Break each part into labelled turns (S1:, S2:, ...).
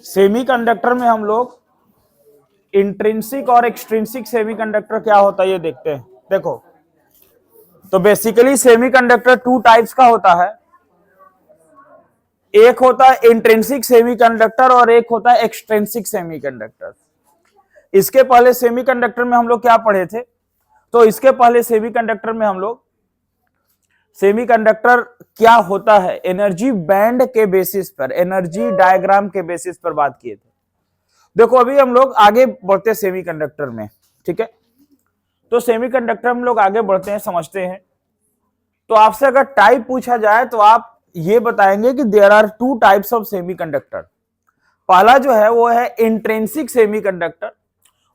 S1: Semiconductor में हम लोग इंट्रिंसिक और एक्सट्रिंसिक सेमीकंडक्टर क्या होता है ये देखते हैं। देखो, तो बेसिकली सेमीकंडक्टर टू टाइप्स का होता है, एक होता है इंट्रिंसिक सेमीकंडक्टर और एक होता है एक्सट्रिंसिक सेमीकंडक्टर। इसके पहले सेमीकंडक्टर में हम लोग क्या पढ़े थे? तो इसके पहले सेमीकंडक्टर में हम लोग सेमीकंडक्टर क्या होता है एनर्जी बैंड के बेसिस पर, एनर्जी डायग्राम के बेसिस पर बात किए थे। देखो अभी हम लोग आगे बढ़ते हैं सेमीकंडक्टर में, ठीक है? तो सेमीकंडक्टर हम लोग आगे बढ़ते हैं, समझते हैं। तो आपसे अगर टाइप पूछा जाए तो आप ये बताएंगे कि there are two types of semiconductor. पहला जो है वो है इंट्रिंसिक सेमीकंडक्टर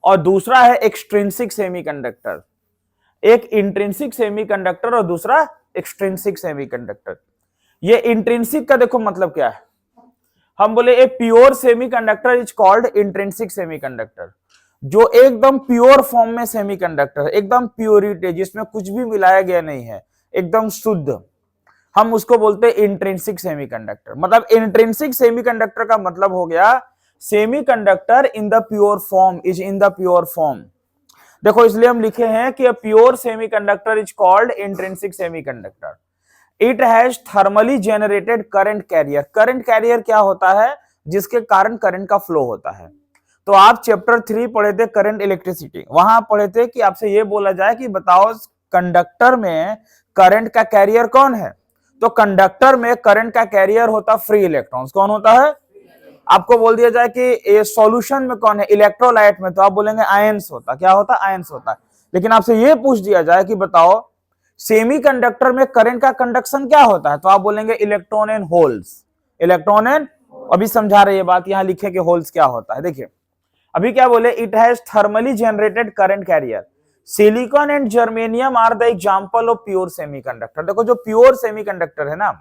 S1: और दूसरा है एक्सट्रिंसिक सेमीकंडक्टर। एक इंट्रिंसिक सेमीकंडक्टर और दूसरा एक्सट्रिंसिक सेमीकंडक्टर। ये इंट्रिंसिक का देखो मतलब क्या है, हम बोले a pure semiconductor is called intrinsic semiconductor. जो एकदम प्योर फॉर्म में सेमीकंडक्टर, एकदम प्योरिटी जिसमें कुछ भी मिलाया गया नहीं है, एकदम शुद्ध, हम उसको बोलते हैं इंट्रिंसिक सेमीकंडक्टर। मतलब इंट्रिंसिक सेमीकंडक्टर का मतलब हो गया semiconductor in the pure form, is in the pure form. देखो इसलिए हम लिखे हैं कि pure semiconductor is called intrinsic semiconductor. It has thermally generated current carrier. Current carrier क्या होता है? जिसके कारण करंट का फ्लो होता है। तो आप चैप्टर 3 पढ़े थे करंट इलेक्ट्रिसिटी, वहां पढ़े थे कि आपसे ये बोला जाए कि बताओ कंडक्टर में करंट का कैरियर कौन है? तो कंडक्टर में करंट का कैरियर होता फ्री इलेक्ट्रॉन्स। कौन होता है? आपको बोल दिया जाए कि सॉल्यूशन में कौन है इलेक्ट्रोलाइट में, तो आप बोलेंगे आयंस होता। क्या होता? आयंस होता। लेकिन आपसे ये पूछ दिया जाए कि बताओ सेमीकंडक्टर में करंट का कंडक्शन क्या होता है, तो आप बोलेंगे electron and holes. Electron and, अभी समझा रहे ये बात, यहां लिखे कि होल्स क्या होता है। देखिए अभी क्या बोले, it has thermally generated current carrier. Silicon and germanium are the example of pure semiconductor. देखो जो प्योर सेमीकंडक्टर है ना,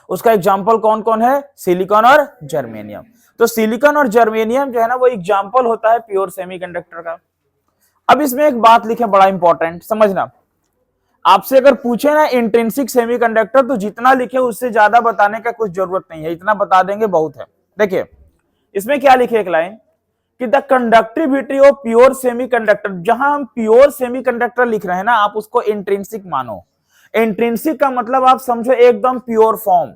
S1: उसका एग्जाम्पल कौन कौन है? सिलिकॉन और जर्मेनियम। तो सिलिकॉन और जर्मेनियम जो है ना वो एग्जाम्पल होता है प्योर सेमीकंडक्टर का। अब इसमें एक बात लिखे बड़ा इंपॉर्टेंट समझना, आपसे अगर पूछे ना इंट्रिंसिक सेमीकंडक्टर तो जितना लिखे उससे ज्यादा बताने का कुछ जरूरत नहीं है, इतना बता देंगे बहुत है। देखिए इसमें क्या लिखे एक लाइन कि the conductivity of pure semiconductor. जहां हम प्योर सेमीकंडक्टर लिख रहे हैं ना, आप उसको इंट्रिंसिक मानो। इंट्रिंसिक का मतलब आप समझो एकदम प्योर फॉर्म।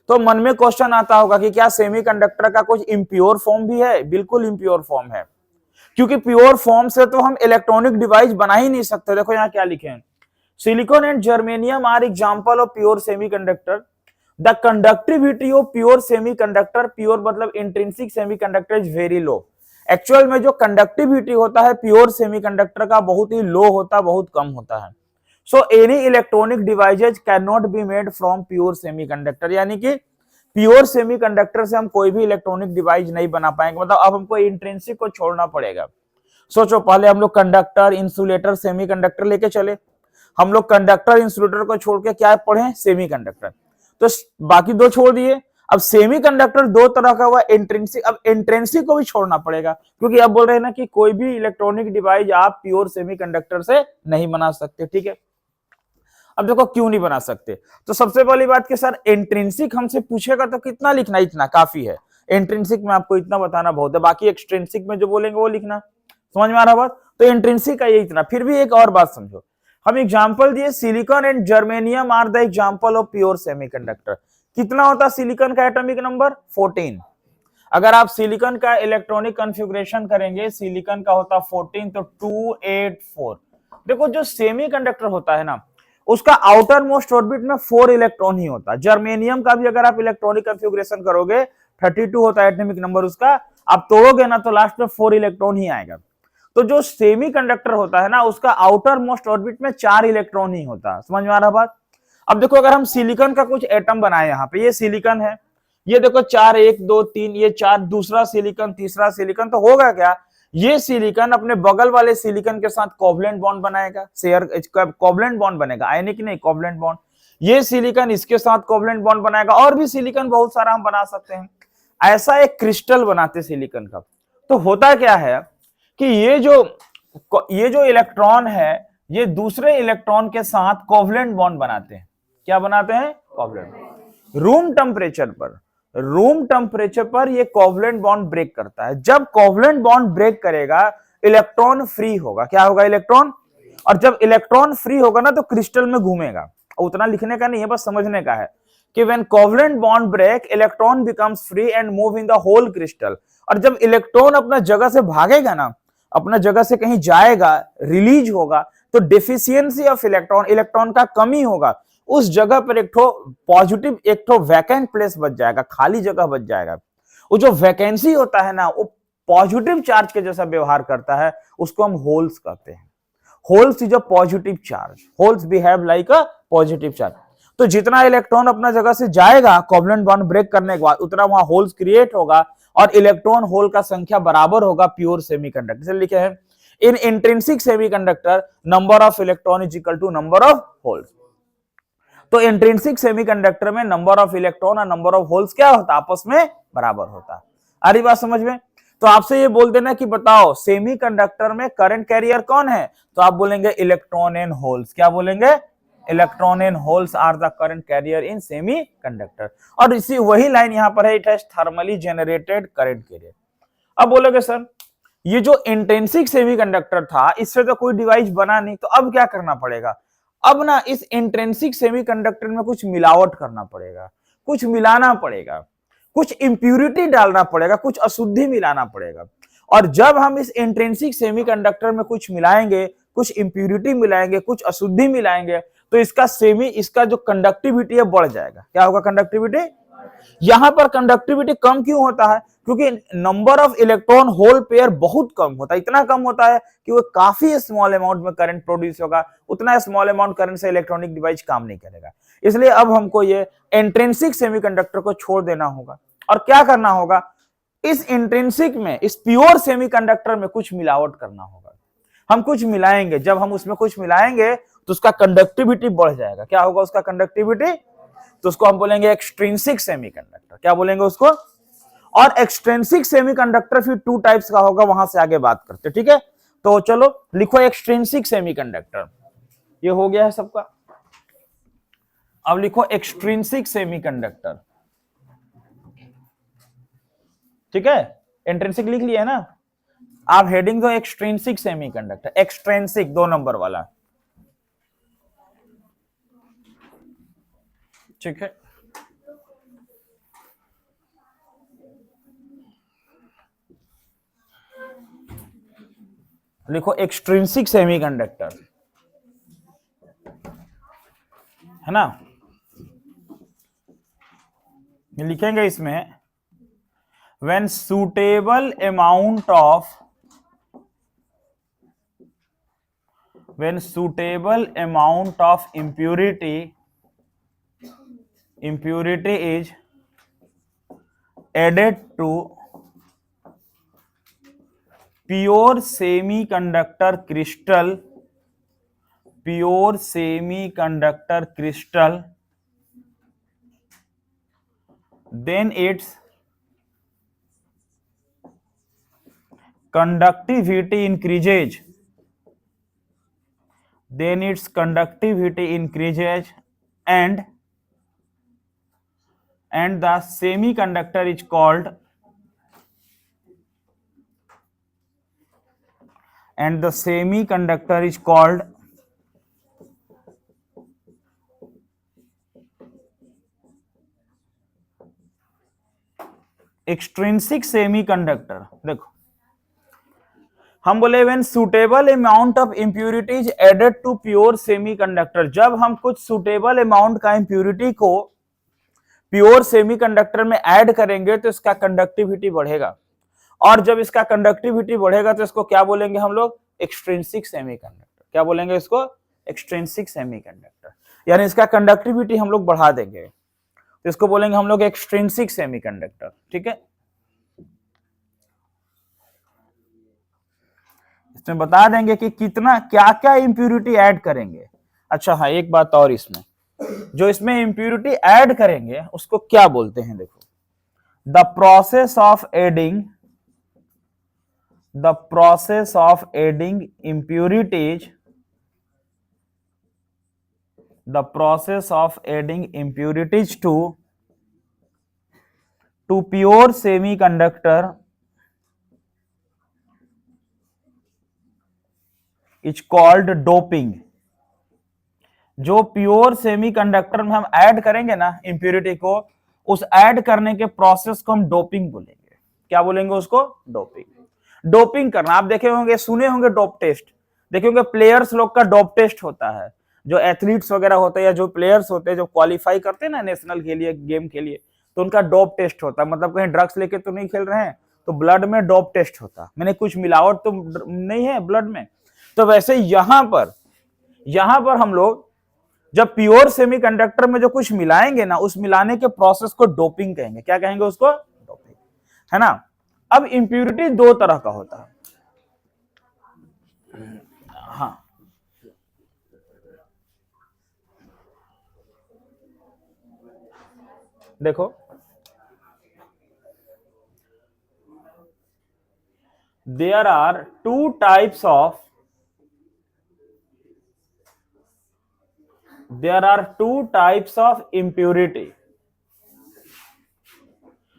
S1: तो मन में क्वेश्चन आता होगा कि क्या सेमीकंडक्टर का कुछ इम्प्योर फॉर्म भी है? बिल्कुल इम्प्योर फॉर्म है, क्योंकि प्योर फॉर्म से तो हम इलेक्ट्रॉनिक डिवाइस बना ही नहीं सकते। देखो यहाँ क्या लिखे हैं, silicon and germanium are example of pure semiconductor. The conductivity of pure semiconductor, pure मतलब intrinsic semiconductor, is very low. Actual में जो कंडक्टिविटी होता है प्योर सेमीकंडक्टर का बहुत ही लो होता है, बहुत कम होता है। So any electronic devices can not be made from pure semiconductor. यानी कि प्योर सेमीकंडक्टर से हम कोई भी इलेक्ट्रॉनिक डिवाइस नहीं बना पाएंगे। मतलब अब हमको इंट्रिंसिक को छोड़ना पड़ेगा। सोचो पहले हम लोग कंडक्टर, इंसुलेटर, सेमीकंडक्टर लेके चले, हम लोग कंडक्टर इंसुलेटर को छोड़ के क्या पढ़े? सेमीकंडक्टर। तो बाकी दो छोड़ दिए। अब सेमीकंडक्टर दो तरह का हुआ, इंट्रिंसिक। अब इंट्रिंसिक को भी छोड़ना पड़ेगा, क्योंकि अब बोल रहे हैं ना कि कोई भी इलेक्ट्रॉनिक डिवाइस आप प्योर सेमीकंडक्टर से नहीं बना सकते। ठीक है, अब देखो क्यों नहीं बना सकते। तो सबसे पहली बात कि सर इंट्रिंसिक हमसे पूछेगा तो कितना लिखना? इतना काफी है। इंट्रिंसिक में आपको इतना बताना बहुत है, बाकी एक्सट्रिंसिक में जो बोलेंगे वो लिखना। समझ में आ रहा बात? तो इंट्रिंसिक का ये इतना। फिर भी एक और बात समझो, हम एग्जांपल दिए silicon and germanium are the example of pure semiconductor. कितना होता सिलिकॉन का एटॉमिक नंबर? 14। अगर आप सिलिकॉन का इलेक्ट्रॉनिक कॉन्फ़िगरेशन करेंगे, सिलिकॉन का होता 14, तो 284। देखो जो सेमीकंडक्टर होता है ना, उसका आउटर मोस्ट ऑर्बिट में 4 इलेक्ट्रॉन ही होता है। जर्मेनियम का भी अगर आप इलेक्ट्रॉनिक कॉन्फ़िगरेशन करोगे 32 होता है एटॉमिक नंबर उसका, आप तोड़ोगे ना तो लास्ट में 4 इलेक्ट्रॉन ही आएगा। तो जो सेमीकंडक्टर होता है ना, उसका आउटर मोस्ट ऑर्बिट में 4 इलेक्ट्रॉन ही होता है। समझ में आ रहा बात? अब देखो अगर हम सिलिकॉन का कुछ एटम बनाए, यहाँ पे ये सिलिकॉन है, ये देखो 4 1 2 3, ये 4, दूसरा सिलिकॉन, तीसरा सिलिकॉन, तो होगा क्या? ये सिलिकॉन अपने बगल वाले सिलिकॉन के साथ कोवलेंट बॉन्ड बनाएगा, शेयर कोवलेंट बॉन्ड बनेगा, आयनिक नहीं कोवलेंट बॉन्ड। ये सिलिकॉन इसके साथ कोवलेंट बॉन्ड बनाएगा, और भी सिलिकॉन बहुत सारा हम बना सकते हैं। ऐसा एक क्रिस्टल बनाते सिलिकॉन का। तो होता क्या है कि ये जो इलेक्ट्रॉन है, ये दूसरे इलेक्ट्रॉन के साथ कोवलेंट बॉन्ड बनाते हैं। क्या बनाते हैं? कोवलेंट। रूम टेम्परेचर पर, रूम टेम्परेचर पर ये कोवलेंट बॉन्ड ब्रेक करता है। जब कोवलेंट बॉन्ड ब्रेक करेगा इलेक्ट्रॉन फ्री होगा। क्या होगा? इलेक्ट्रॉन। और जब इलेक्ट्रॉन फ्री होगा ना तो क्रिस्टल में घूमेगा। उतना लिखने का नहीं है, बस समझने का है कि when covalent bond break electron becomes free and move in the whole crystal. और जब इलेक्ट्रॉन अपना जगह से भागेगा ना, अपना जगह से कहीं जाएगा, रिलीज होगा, तो डेफिशिएंसी ऑफ इलेक्ट्रॉन, इलेक्ट्रॉन का कमी होगा, उस जगह पर एक ठो पॉजिटिव, एक ठो वैकेंट प्लेस बच जाएगा, खाली जगह बच जाएगा। वो जो वैकेंसी होता है ना, वो पॉजिटिव चार्ज के जैसा व्यवहार करता है, उसको हम होल्स कहते हैं। Holes is a positive charge, holes behave like a positive charge. तो जितना इलेक्ट्रॉन अपना जगह से जाएगा कोवलेंट बॉन्ड ब्रेक करने के बाद, उतना वहां होल्स क्रिएट होगा और इलेक्ट्रॉन होल का संख्या बराबर होगा प्योर सेमीकंडक्टर। जैसे लिखे हैं in intrinsic semiconductor number of electron is equal to number of holes. तो इंट्रिंसिक सेमीकंडक्टर में नंबर ऑफ इलेक्ट्रॉन और नंबर ऑफ होल्स क्या होता है? आपस में बराबर होता है। आ रही बात समझ में? तो आपसे ये बोल देना कि बताओ सेमीकंडक्टर में करंट कैरियर कौन है, तो आप बोलेंगे इलेक्ट्रॉन एंड होल्स। क्या बोलेंगे? Electron and holes are the current carrier in semiconductor. और इसी वही लाइन यहां पर है, it has thermally generated current carrier. अब बोलोगे सर ये जो इंट्रिंसिक सेमीकंडक्टर था इससे तो कोई डिवाइस बना नहीं, तो अब क्या करना पड़ेगा? अब ना इस इंट्रिंसिक सेमीकंडक्टर में कुछ मिलावट करना पड़ेगा, कुछ मिलाना पड़ेगा, कुछ इंप्यूरिटी डालना पड़ेगा, कुछ अशुद्धि मिलाना पड़ेगा। और जब हम इस इंट्रिंसिक सेमीकंडक्टर में कुछ मिलाएंगे, कुछ इंप्यूरिटी मिलाएंगे, कुछ अशुद्धि मिलाएंगे, तो इसका जो कंडक्टिविटी है बढ़ जाएगा। क्या होगा? कंडक्टिविटी। यहां पर कंडक्टिविटी कम क्यों होता है? क्योंकि number of electron hole pair बहुत कम होता है। इतना कम होता है कि वो काफी स्मॉल अमाउंट में करंट प्रोड्यूस होगा। उतना स्मॉल अमाउंट करंट से इलेक्ट्रॉनिक डिवाइस काम नहीं करेगा। इसलिए अब हमको ये इंट्रिंसिक सेमीकंडक्टर को छोड़ देना होगा और क्या करना होगा? इस इंट्रिंसिक में, इस प्योर सेमीकंडक्टर में कुछ मिलावट करना होगा। हम कुछ मिलाएंगे, जब हम उसमें कुछ मिलाएंगे तो उसका कंडक्टिविटी बढ़ जाएगा। क्या होगा उसका कंडक्टिविटी? तो उसको हम बोलेंगे एक्सट्रिंसिक सेमीकंडक्टर। क्या बोलेंगे उसको? और एक्सट्रिंसिक सेमीकंडक्टर फिर टू टाइप्स का होगा, वहां से आगे बात करते। ठीक है, तो चलो लिखो एक्सट्रिंसिक सेमीकंडक्टर। ये हो गया है सबका। अब लिखो एक्सट्रिंसिक सेमीकंडक्टर। ठीक है, इंट्रिंसिक लिख लिया है ना, आप हेडिंग दो एक्सट्रिंसिक सेमीकंडक्टर। एक्सट्रिंसिक 2 नंबर वाला। ठीक है, लिखो एक्सट्रिंसिक सेमीकंडक्टर, है ना। लिखेंगे इसमें when suitable amount of impurity is added to pure semiconductor crystal, then its conductivity increases, and the semiconductor is called extrinsic semiconductor. देखो हम बोले when suitable amount of impurities added to pure semiconductor, जब हम कुछ suitable amount का impurity को pure semiconductor में add करेंगे तो इसका कंडक्टिविटी बढ़ेगा, और जब इसका कंडक्टिविटी बढ़ेगा तो इसको क्या बोलेंगे हम लोग? Extrinsic semiconductor. क्या बोलेंगे इसको? Extrinsic semiconductor. यानी इसका कंडक्टिविटी हम लोग बढ़ा देंगे तो इसको बोलेंगे हम लोग एक्सट्रिंसिक सेमीकंडक्टर। ठीक है, इसमें बता देंगे कि कितना क्या क्या इंप्यूरिटी ऐड करेंगे। अच्छा हाँ, एक बात और, इसमें जो इसमें इंप्यूरिटी ऐड करेंगे उसको क्या बोलते हैं? देखो, the process of adding impurities to to pure semiconductor is called doping. जो प्योर सेमीकंडक्टर में हम ऐड करेंगे ना इंप्योरिटी को, उस ऐड करने के प्रोसेस को हम डोपिंग बोलेंगे। क्या बोलेंगे उसको? डोपिंग। डोपिंग करना, आप देखे होंगे, सुने होंगे डोप टेस्ट, देखे होंगे प्लेयर्स लोग का डोप टेस्ट होता है। जो एथलीट्स वगैरह होते हैं या जो प्लेयर्स होते हैं जो क्वालिफाई करते हैं ना नेशनल के लिए, गेम के लिए, तो उनका डोप टेस्ट होता है। मतलब कहीं ड्रग्स लेके तो नहीं खेल रहे हैं, तो ब्लड में डोप टेस्ट होता है, मैंने कुछ मिलावट तो नहीं है ब्लड में। तो वैसे यहां पर हम लोग जब प्योर सेमीकंडक्टर में जो कुछ मिलाएंगे ना, उस मिलाने के प्रोसेस को डोपिंग कहेंगे। क्या कहेंगे उसको? डोपिंग, है ना। अब इंप्यूरिटी दो तरह का होता है। हाँ, देखो, there are two types of impurity।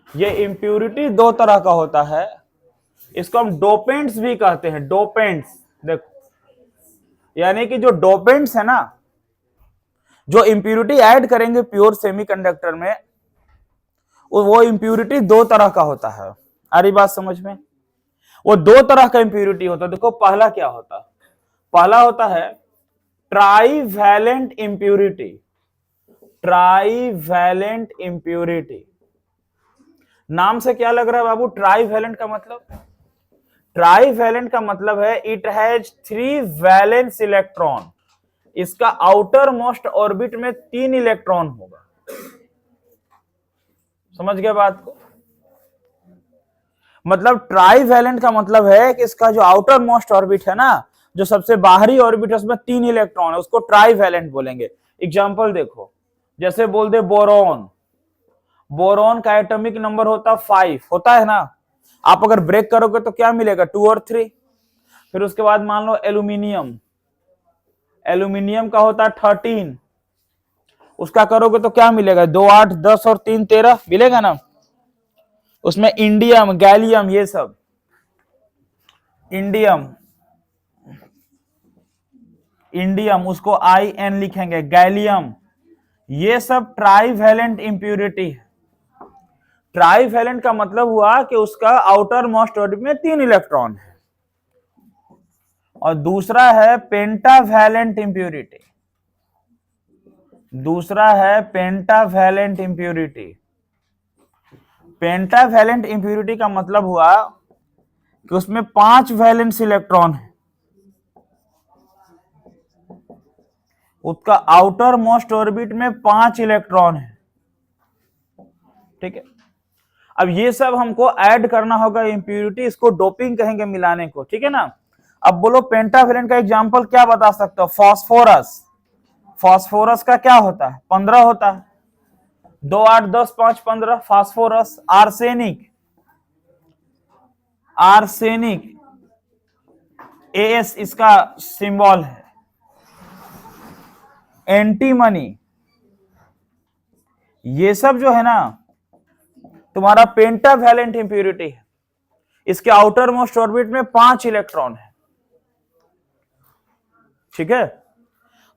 S1: ये impurity दो तरह का होता है। इसको हम डोपेंट्स भी कहते हैं। डोपेंट्स, देखो, यानी कि जो डोपेंट्स है ना, जो impurity ऐड करेंगे प्योर सेमीकंडक्टर में, वो impurity दो तरह का होता है। आ रही बात समझ में? वो दो तरह का impurity होता है। देखो, पहला क्या होता है? पहला होता है ट्राईवैलेंट इंप्यूरिटी। ट्राईवैलेंट इंप्यूरिटी नाम से क्या लग रहा है बाबू? ट्राईवैलेंट का मतलब, ट्राईवैलेंट का मतलब है इट हैज 3 वैलेंस इलेक्ट्रॉन। इसका आउटर मोस्ट ऑर्बिट में 3 इलेक्ट्रॉन होगा। समझ गए बात को? मतलब ट्राईवैलेंट का मतलब है कि इसका जो आउटर मोस्ट ऑर्बिट है ना, जो सबसे बाहरी ऑर्बिट है, उसमें 3 इलेक्ट्रॉन है, उसको ट्राईवैलेंट बोलेंगे। एग्जांपल देखो, जैसे बोल दे बोरॉन। बोरॉन का एटॉमिक नंबर होता 5, होता है ना। आप अगर ब्रेक करोगे तो क्या मिलेगा? 2 और 3। फिर उसके बाद मान लो एल्यूमिनियम, एल्यूमिनियम का होता 13, उसका करोगे तो क्या मिलेगा? 2 8 10 और 3 13 मिलेगा ना। उसमें इंडियम, गैलियम, ये सब, इंडियम, इंडियम उसको IN लिखेंगे, गैलियम, ये सब ट्राईवैलेंट इंप्यूरिटी है। ट्राईवैलेंट का मतलब हुआ कि उसका आउटर मोस्ट ऑर्बिट में 3 इलेक्ट्रॉन है। और दूसरा है पेंटावैलेंट इंप्यूरिटी। दूसरा है पेंटावैलेंट इंप्यूरिटी। पेंटावैलेंट इंप्यूरिटी का मतलब हुआ कि उसमें 5 वैलेंस इलेक्ट्रॉन है, उसका आउटर मोस्ट ऑर्बिट में 5 इलेक्ट्रॉन है। ठीक है। अब ये सब हमको ऐड करना होगा इंप्यूरिटी, इसको डोपिंग कहेंगे मिलाने को। ठीक है ना। अब बोलो पेंटावैलेंट का एग्जांपल क्या बता सकते हो? फास्फोरस। फास्फोरस का क्या होता है? 15 होता है। 2 8 10 5 15 फास्फोरस। आर्सेनिक, आर्सेनिक AS इसका सिंबल है। एंटीमनी, ये सब जो है ना तुम्हारा पेंटावैलेंट इंप्यूरिटी है। इसके आउटर मोस्ट ऑर्बिट में 5 इलेक्ट्रॉन है। ठीक है।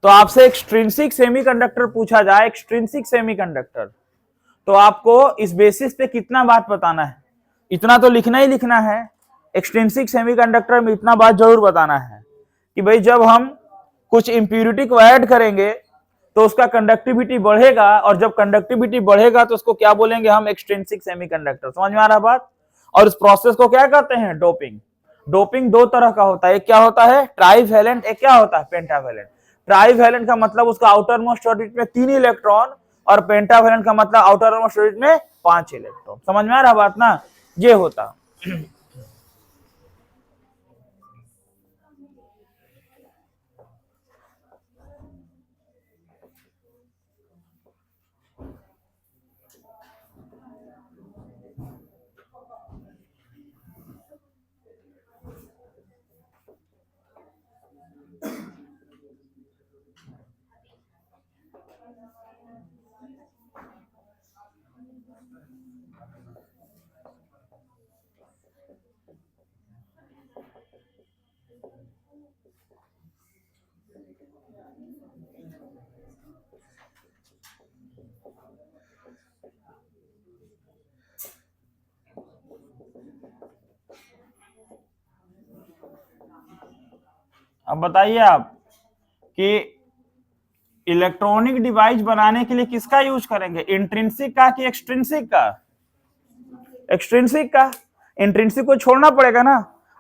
S1: तो आपसे एक्सट्रिंसिक सेमीकंडक्टर पूछा जाए, एक्सट्रिंसिक सेमीकंडक्टर, तो आपको इस बेसिस पे कितना बात बताना है? इतना तो लिखना ही लिखना है। एक्सट्रिंसिक सेमीकंडक्टर में इतना बात जरूर बताना है कि भाई जब हम कुछ इंप्यूरिटी को ऐड करेंगे तो उसका कंडक्टिविटी बढ़ेगा, और जब कंडक्टिविटी बढ़ेगा तो उसको क्या बोलेंगे हम? Extrinsic semiconductor. समझ में आ रहा बात? और इस प्रोसेस को क्या कहते हैं? डोपिंग। डोपिंग दो तरह का होता है, एक क्या होता है? ट्राईवैलेंट, एक क्या होता है? पेंटावैलेंट। ट्राईवैलेंट का मतलब उसका आउटर मोस्ट ऑर्बिट में 3 इलेक्ट्रॉन, और पेंटावैलेंट का मतलब आउटर मोस्ट ऑर्बिट में 5 इलेक्ट्रॉन। समझ में आ रहा बात ना? ये होता। अब बताइए आप कि इलेक्ट्रॉनिक डिवाइस बनाने के लिए किसका यूज करेंगे, इंट्रिंसिक का कि एक्सट्रिंसिक का? एक्सट्रिंसिक का। इंट्रिंसिक को छोड़ना पड़ेगा ना।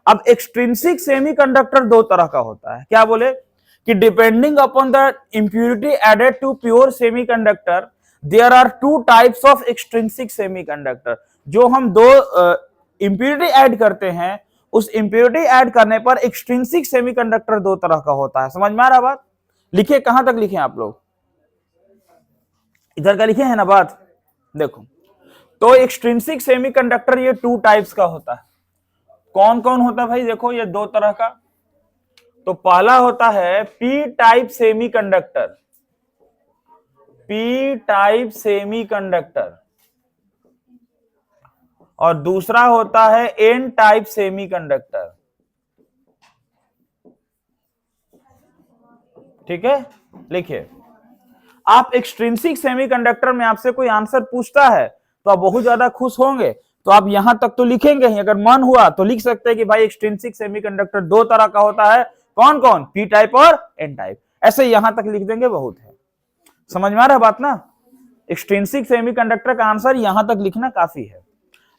S1: अब एक्सट्रिंसिक सेमीकंडक्टर दो तरह का होता है, क्या बोले कि depending upon the impurity added to pure semiconductor there are two types of extrinsic semiconductor. जो हम दो इंप्यूरिटी ऐड करते हैं, उस इंप्यूरिटी ऐड करने पर एक्सट्रिंसिक सेमीकंडक्टर दो तरह का होता है। समझ में आ रहा बात? लिखे, कहां तक लिखे आप लोग? इधर का लिखे है ना बात? देखो, तो एक्सट्रिंसिक सेमीकंडक्टर ये टू टाइप्स का होता है। कौन कौन होता है भाई? देखो, ये दो तरह का। तो पहला होता है P type semiconductor, P type semiconductor, और दूसरा होता है एन टाइप सेमीकंडक्टर। ठीक है, लिखिए। आप एक्सट्रिंसिक सेमीकंडक्टर में आपसे कोई आंसर पूछता है तो आप बहुत ज्यादा खुश होंगे, तो आप यहां तक तो लिखेंगे ही। अगर मन हुआ तो लिख सकते हैं कि भाई एक्सट्रिंसिक सेमीकंडक्टर दो तरह का होता है, कौन कौन? पी टाइप और एन टाइप। ऐसे यहां तक लिख देंगे, बहुत है। समझ में आ रहा है बात ना? एक्सट्रिंसिक सेमीकंडक्टर का आंसर यहां तक लिखना काफी है।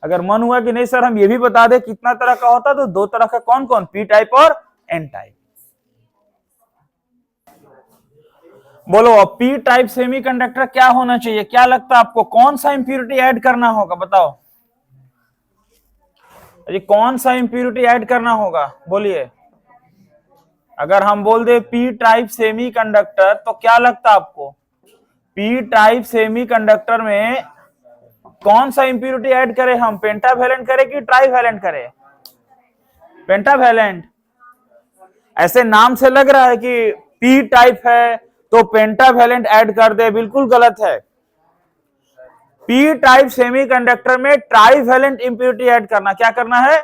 S1: अगर मन हुआ कि नहीं सर हम ये भी बता दें कितना तरह का होता है, तो दो तरह का, कौन कौन? पी टाइप और एन टाइप। बोलो, अब पी टाइप सेमीकंडक्टर क्या होना चाहिए? क्या लगता है आपको, कौन सा इंप्यूरिटी ऐड करना होगा? बताओ जी, कौन सा इंप्यूरिटी ऐड करना होगा? बोलिए। अगर हम बोल दे पी टाइप सेमीकंडक्टर, तो क्या लगता है आपको? पी टाइप सेमीकंडक्टर में कौन सा इंप्यूरिटी ऐड करें हम? पेंटावैलेंट करें कि ट्राईवैलेंट करें? पेंटावैलेंट। ऐसे नाम से लग रहा है कि पी टाइप है तो पेंटावैलेंट ऐड कर दे, बिल्कुल गलत है। पी टाइप सेमीकंडक्टर में ट्राईवैलेंट इंप्यूरिटी ऐड करना। क्या करना है?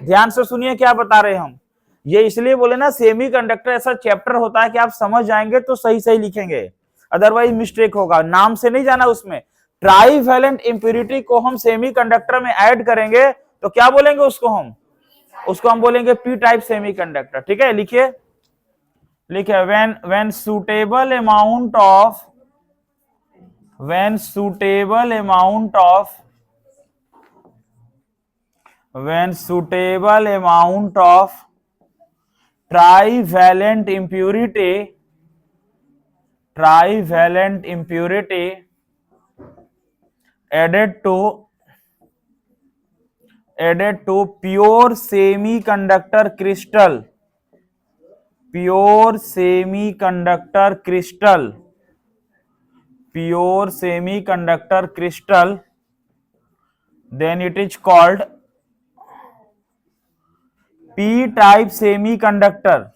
S1: ध्यान से सुनिए क्या बता रहे हैं हम। ये इसलिए बोले ना, सेमीकंडक्टर ऐसा चैप्टर होता है कि आप समझ जाएंगे तो सही सही लिखेंगे, अदरवाइज मिस्टेक होगा। नाम से नहीं जाना उसमें। ट्राईवैलेंट इंप्यूरिटी को हम सेमीकंडक्टर में ऐड करेंगे तो क्या बोलेंगे उसको हम बोलेंगे पी टाइप सेमीकंडक्टर। ठीक है, लिखिए। लिखिए, when suitable amount of trivalent impurity added to pure semiconductor crystal, then it is called p type semiconductor.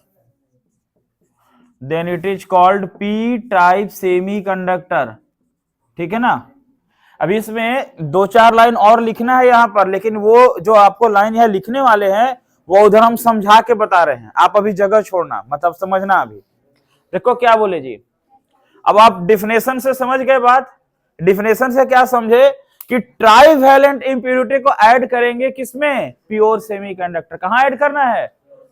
S1: ठीक है ना? अभी इसमें दो चार लाइन और लिखना है यहां पर, लेकिन वो जो आपको लाइन यहां लिखने वाले हैं वो उधर हम समझा के बता रहे हैं। आप अभी जगह छोड़ना, मतलब समझना। अभी देखो क्या बोले जी। अब आप डिफिनेशन से समझ गए बात। डिफिनेशन से क्या समझे कि ट्राईवैलेंट इंप्यूरिटी को ऐड करेंगे किसमें? Pure semiconductor. कहां ऐड करना है?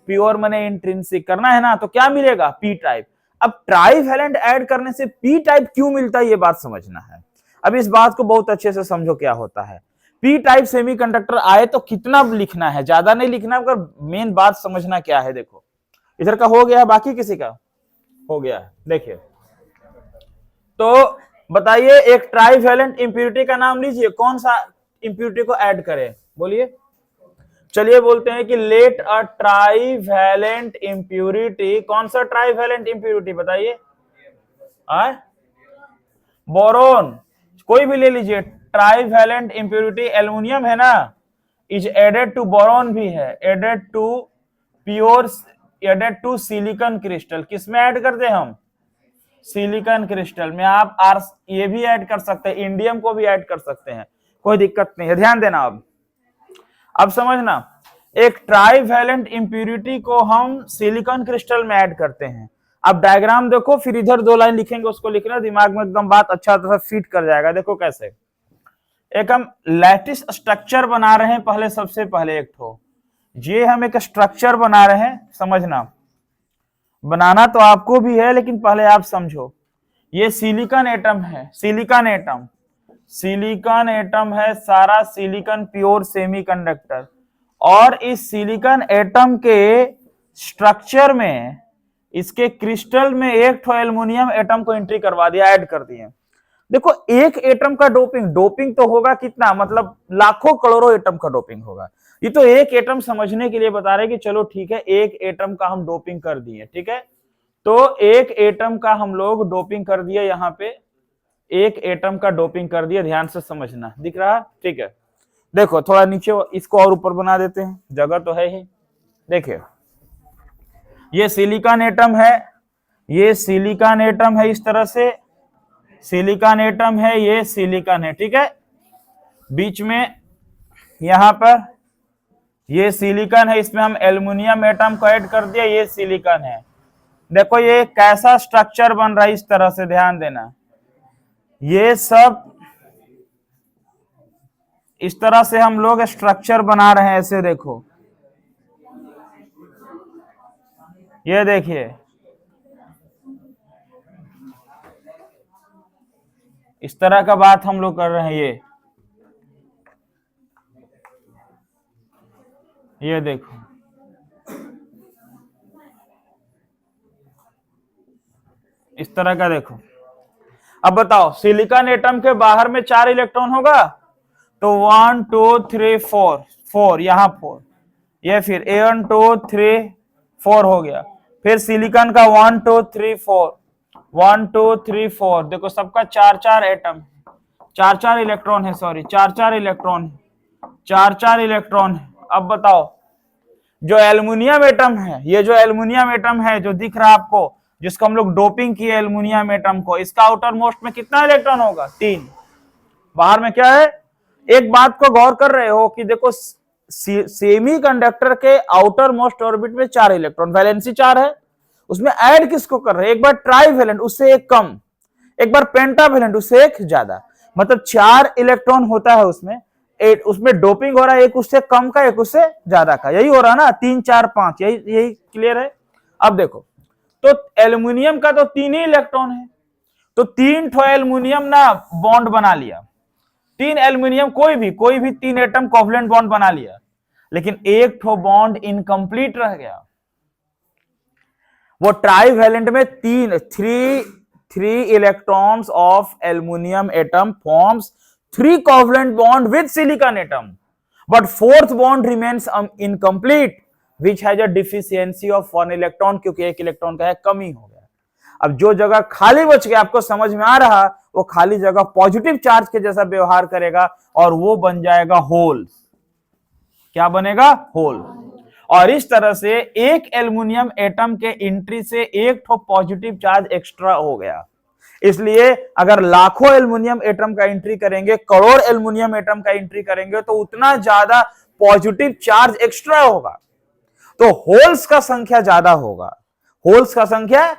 S1: प्योर माने इंट्रिंसिक करना है ना, तो क्या मिलेगा? P type. अब ट्राईवैलेंट ऐड करने से पी टाइप क्यों मिलता है, ये बात समझना है। अब इस बात को बहुत अच्छे से समझो क्या होता है। पी टाइप सेमीकंडक्टर आए तो कितना लिखना है, ज्यादा नहीं लिखना, मगर मेन बात समझना क्या है। देखो, इधर का हो गया, बाकी किसी का हो गया है। देखिए, तो बताइए एक ट्राईवैलेंट इंप्यूरिटी का नाम लीजिए, कौन सा इंप्यूरिटी को ऐड करें? बोलिए। चलिए बोलते हैं कि लेट अ ट्राईवैलेंट इंप्यूरिटी। कौन सा ट्राईवैलेंट इंप्यूरिटी बताइए? बोरोन, कोई भी ले लीजिए। ट्राईवैलेंट इंप्यूरिटी एल्युमिनियम है ना, इज एडेड टू बोरोन भी है, एडेड टू सिलिकॉन क्रिस्टल। किसमें ऐड करते हैं हम? सिलिकॉन क्रिस्टल में आप आर ये भी ऐड कर सकते हैं, इंडियम को भी ऐड कर सकते हैं, कोई दिक्कत नहीं है। ध्यान देना अब समझना, एक ट्राईवैलेंट इंप्यूरिटी को हम सिलिकॉन क्रिस्टल में ऐड करते हैं। अब डायग्राम देखो, फिर इधर 2 लाइन लिखेंगे, उसको लिखना, दिमाग में एकदम बात अच्छा तरह फिट कर जाएगा। देखो कैसे, एक हम लैटिस स्ट्रक्चर बना रहे हैं। पहले सबसे पहले एक ठो ये हम एक स्ट्रक्चर बना रहे हैं, समझना, बनाना तो आपको भी है लेकिन पहले आप समझो। ये सिलिकॉन एटम है, सिलिकॉन एटम है, सारा सिलिकॉन प्योर सेमीकंडक्टर। और इस सिलिकॉन एटम के स्ट्रक्चर में, इसके क्रिस्टल में एक ठो एल्युमिनियम एटम को एंट्री करवा दिया, ऐड कर दिए। देखो एक एटम का डोपिंग तो होगा कितना, मतलब लाखों करोड़ों एटम का डोपिंग होगा। ये तो एक एटम समझने के लिए बता रहे कि चलो ठीक है, एक एटम का हम डोपिंग कर दिए, ठीक है। तो एक एटम का हम लोग डोपिंग कर दिए, यहाँ पे एक एटम का डोपिंग कर दिया, ध्यान से समझना, दिख रहा, ठीक है। देखो थोड़ा नीचे इसको और ऊपर बना देते हैं, जगह तो है ही। देखिए ये सिलिकॉन एटम है, ये सिलिकॉन एटम है, इस तरह से सिलिकॉन एटम है, ये सिलिकॉन है, ठीक है। बीच में यहां पर ये सिलिकॉन है, इसमें हम एल्युमिनियम एटम को ऐड कर दिया, ये सिलिकॉन है। देखो ये कैसा स्ट्रक्चर बन रहा है, इस तरह से ध्यान देना। ये सब इस तरह से हम लोग स्ट्रक्चर बना रहे हैं, ऐसे देखो, ये देखिए इस तरह का बात हम लोग कर रहे हैं। ये देखो इस तरह का, देखो। अब बताओ सिलिकॉन एटम के बाहर में 4 इलेक्ट्रॉन होगा, तो 1 2 3 4 यहां 4, ये फिर 1 2 3 4 हो गया। फिर सिलिकॉन का 1 2 3 4 1 2 3 4, देखो सबका 4 एटम, 4 इलेक्ट्रॉन है, सॉरी 4 इलेक्ट्रॉन है, 4 इलेक्ट्रॉन है। अब बताओ जो एल्युमिनियम एटम है, ये जो एल्युमिनियम एटम है जो दिख रहा है आपको, जिसको हम लोग डोपिंग किए एल्युमिनियम एटम को, इसका आउटर मोस्ट में कितना इलेक्ट्रॉन होगा, 3। बाहर में क्या है, एक बात को गौर कर रहे हो कि देखो सेमीकंडक्टर के आउटर मोस्ट ऑर्बिट में 4 इलेक्ट्रॉन, वैलेंसी 4 है, उसमें ऐड किसको कर रहे हैं, एक बार ट्राईवैलेंट उससे एक कम, एक बार पेंटावैलेंट उससे एक ज्यादा, मतलब 4 इलेक्ट्रॉन होता है उसमें, उसमें डोपिंग हो रहा है, एक उससे कम का एक उससे ज्यादा का, यही हो रहा है ना, 3 4 5, यही क्लियर है। अब देखो तो एल्युमिनियम का तो 3 ही इलेक्ट्रॉन है, तो 3 ठो एल्युमिनियम ना बॉन्ड बना लिया, 3 एल्युमिनियम कोई भी 3 एटम कोवलेंट बॉन्ड बना लिया, लेकिन एक ठो बॉन्ड इनकम्प्लीट रह गया। वो ट्राईवैलेंट में 3 electrons of aluminium atom forms 3 covalent bond with silicon atom, but 4th bond remains incomplete which has a deficiency of 1 electron, क्योंकि एक इलेक्ट्रॉन का है कमी हो गया। अब जो जगह खाली बच गया, आपको समझ में आ रहा, वो खाली जगह पॉजिटिव चार्ज के जैसा व्यवहार करेगा और वो बन जाएगा होल। क्या बनेगा, होल। और इस तरह से एक एल्युमिनियम एटम के एंट्री से एक ठो पॉजिटिव चार्ज एक्स्ट्रा हो गया। इसलिए अगर लाखों एल्युमिनियम एटम का एंट्री करेंगे, करोड़ एल्युमिनियम एटम का एंट्री करेंगे, तो उतना ज्यादा पॉजिटिव चार्ज एक्स्ट्रा होगा, तो होल्स का संख्या ज्यादा होगा। होल्स का संख्या,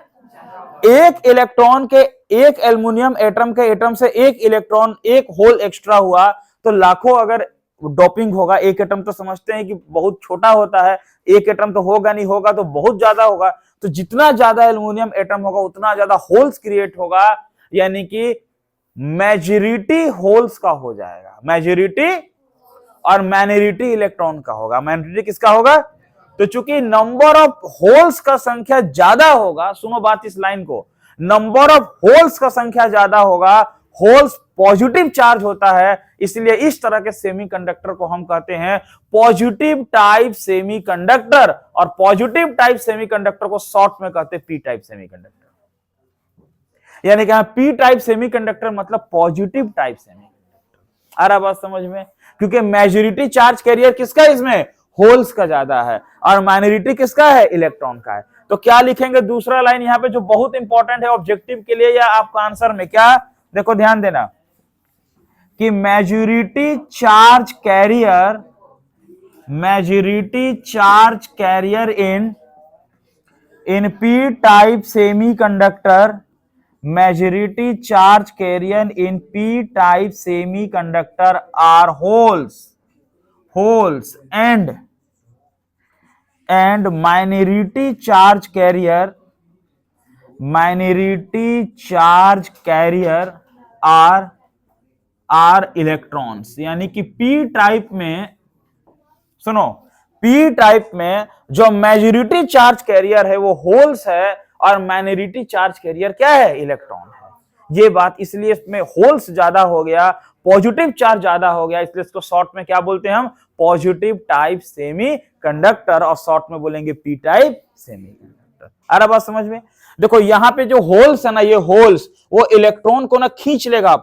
S1: एक इलेक्ट्रॉन के, एक एल्युमिनियम एटम के एटम से एक इलेक्ट्रॉन, एक होल एक्स्ट्रा हुआ, तो लाखों अगर डोपिंग होगा, एक एटम तो समझते हैं कि बहुत छोटा होता है, एक एटम तो होगा नहीं, होगा तो बहुत ज्यादा होगा, तो जितना ज्यादा एल्युमिनियम एटम होगा उतना ज्यादा होल्स क्रिएट होगा, यानी कि मेजॉरिटी होल्स का हो जाएगा, मेजॉरिटी और माइनॉरिटी इलेक्ट्रॉन का होगा। माइनॉरिटी किसका होगा, तो चूंकि नंबर ऑफ होल्स का संख्या ज्यादा होगा, सुनो बात इस लाइन को, नंबर ऑफ होल्स का संख्या ज्यादा होगा, होल्स पॉजिटिव चार्ज होता है, इसलिए इस तरह के सेमीकंडक्टर को हम कहते हैं पॉजिटिव टाइप सेमीकंडक्टर, और पॉजिटिव टाइप सेमीकंडक्टर को शॉर्ट में कहते हैं पी टाइप सेमीकंडक्टर। यानी कि पी टाइप सेमीकंडक्टर मतलब पॉजिटिव टाइप सेमीकंडक्टर। आ रहा बात समझ में, क्योंकि मेजॉरिटी चार्ज कैरियर किसका, इसमें होल्स का ज्यादा है, और माइनॉरिटी किसका है, इलेक्ट्रॉन का है। तो क्या लिखेंगे दूसरा लाइन यहाँ पे जो बहुत इंपॉर्टेंट है ऑब्जेक्टिव के लिए या आपका आंसर में, क्या देखो ध्यान देना कि majority charge carrier in P type semiconductor, majority charge carrier in p type semiconductor are holes and minority charge carrier are electrons। यानी कि p टाइप में, सुनो, p टाइप में जो मेजॉरिटी चार्ज कैरियर है वो होल्स है और माइनॉरिटी चार्ज कैरियर क्या है, इलेक्ट्रॉन है। ये बात इसलिए इसमें होल्स ज्यादा हो गया, पॉजिटिव चार्ज ज्यादा हो गया, इसलिए इसको शॉर्ट में क्या बोलते हैं हम, पॉजिटिव टाइप सेमीकंडक्टर, और शॉर्ट में बोलेंगे पी टाइप सेमीकंडक्टर। आ रहा बात समझ में? देखो यहाँ पे जो होल्स है ना, ये होल्स वो इलेक्ट्रॉन को ना खींच लेगा,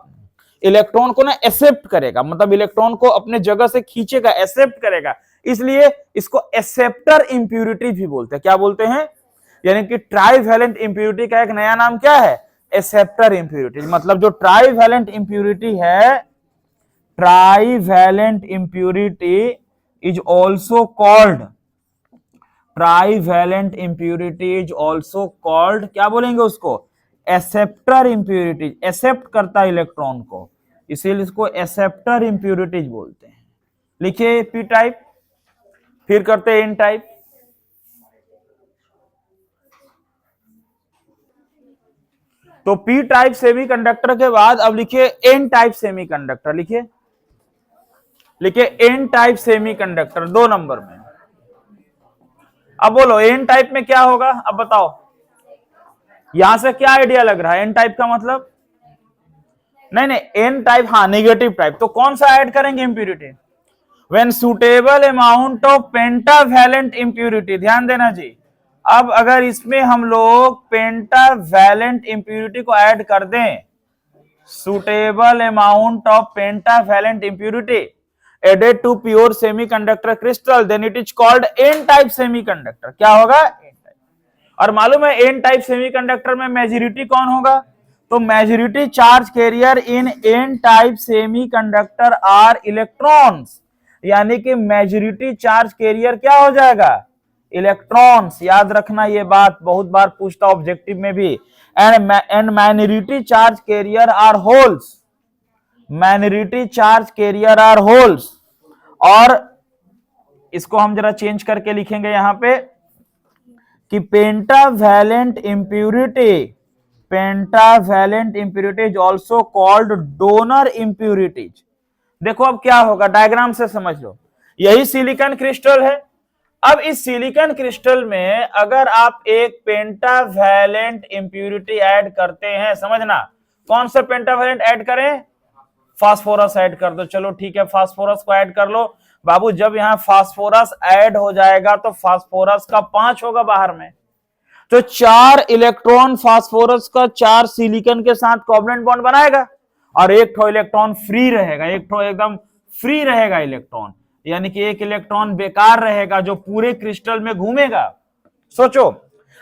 S1: इलेक्ट्रॉन को ना एक्सेप्ट करेगा, मतलब इलेक्ट्रॉन को अपने जगह से खींचेगा, एक्सेप्ट करेगा, इसलिए इसको एक्सेप्टर इंप्यूरिटी भी बोलते हैं। क्या बोलते हैं? यानी कि ट्राईवैलेंट इंप्यूरिटी का एक नया नाम क्या है, एक्सेप्टर इंप्यूरिटी। मतलब जो ट्राईवैलेंट इंप्यूरिटी है, trivalent impurity is also called, trivalent impurity is also called, क्या बोलेंगे उसको, एक्सेप्टर इंप्यूरिटी, एक्सेप्ट करता है इलेक्ट्रॉन को, इसीलिए इसको एक्सेप्टर इंप्यूरिटीज बोलते हैं। लिखिए पी टाइप, फिर करते हैं एन टाइप। तो पी टाइप सेमीकंडक्टर के बाद अब लिखिए एन टाइप सेमीकंडक्टर, लिखिए एन टाइप सेमीकंडक्टर 2 नंबर में। अब बोलो एन टाइप में क्या होगा, अब बताओ, यहां से क्या आइडिया लग रहा है, एन टाइप का मतलब, नहीं एन टाइप, हाँ नेगेटिव टाइप, तो कौन सा ऐड करेंगे impurity, when suitable amount of pentavalent impurity. ध्यान देना जी, अब अगर इसमें हम लोग पेंटावैलेंट इंप्यूरिटी को ऐड कर दें, suitable amount of pentavalent impurity added to pure semiconductor crystal, then it is called N type semiconductor. क्या होगा, एन टाइप। और मालूम है एन टाइप सेमीकंडक्टर में मेजॉरिटी कौन होगा, तो majority charge carrier in N type semiconductor are electrons. यानी कि मेजॉरिटी चार्ज कैरियर क्या हो जाएगा, इलेक्ट्रॉन्स। याद रखना ये बात, बहुत बार पूछता ऑब्जेक्टिव में भी। And minority charge carrier are holes, minority charge carrier are holes. और इसको हम जरा चेंज करके लिखेंगे यहां पे कि pentavalent impurity is also called donor impurities. देखो अब क्या होगा, डायग्राम से समझ लो, यही सिलिकॉन क्रिस्टल है। अब इस सिलिकॉन क्रिस्टल में अगर आप एक पेंटावैलेंट इंप्यूरिटी ऐड करते हैं, समझना कौन सा पेंटावैलेंट ऐड करें, फास्फोरस ऐड कर दो, चलो ठीक है फास्फोरस को ऐड कर लो बाबू। जब यहां फास्फोरस ऐड हो जाएगा तो फास्फोरस का 5 होगा बाहर में, तो 4 इलेक्ट्रॉन फास्फोरस का 4 सिलिकॉन के साथ कोवलेंट बॉन्ड बनाएगा और एक ठो इलेक्ट्रॉन फ्री रहेगा, एक ठो एकदम फ्री रहेगा इलेक्ट्रॉन, यानी कि एक इलेक्ट्रॉन बेकार रहेगा जो पूरे क्रिस्टल में घूमेगा। सोचो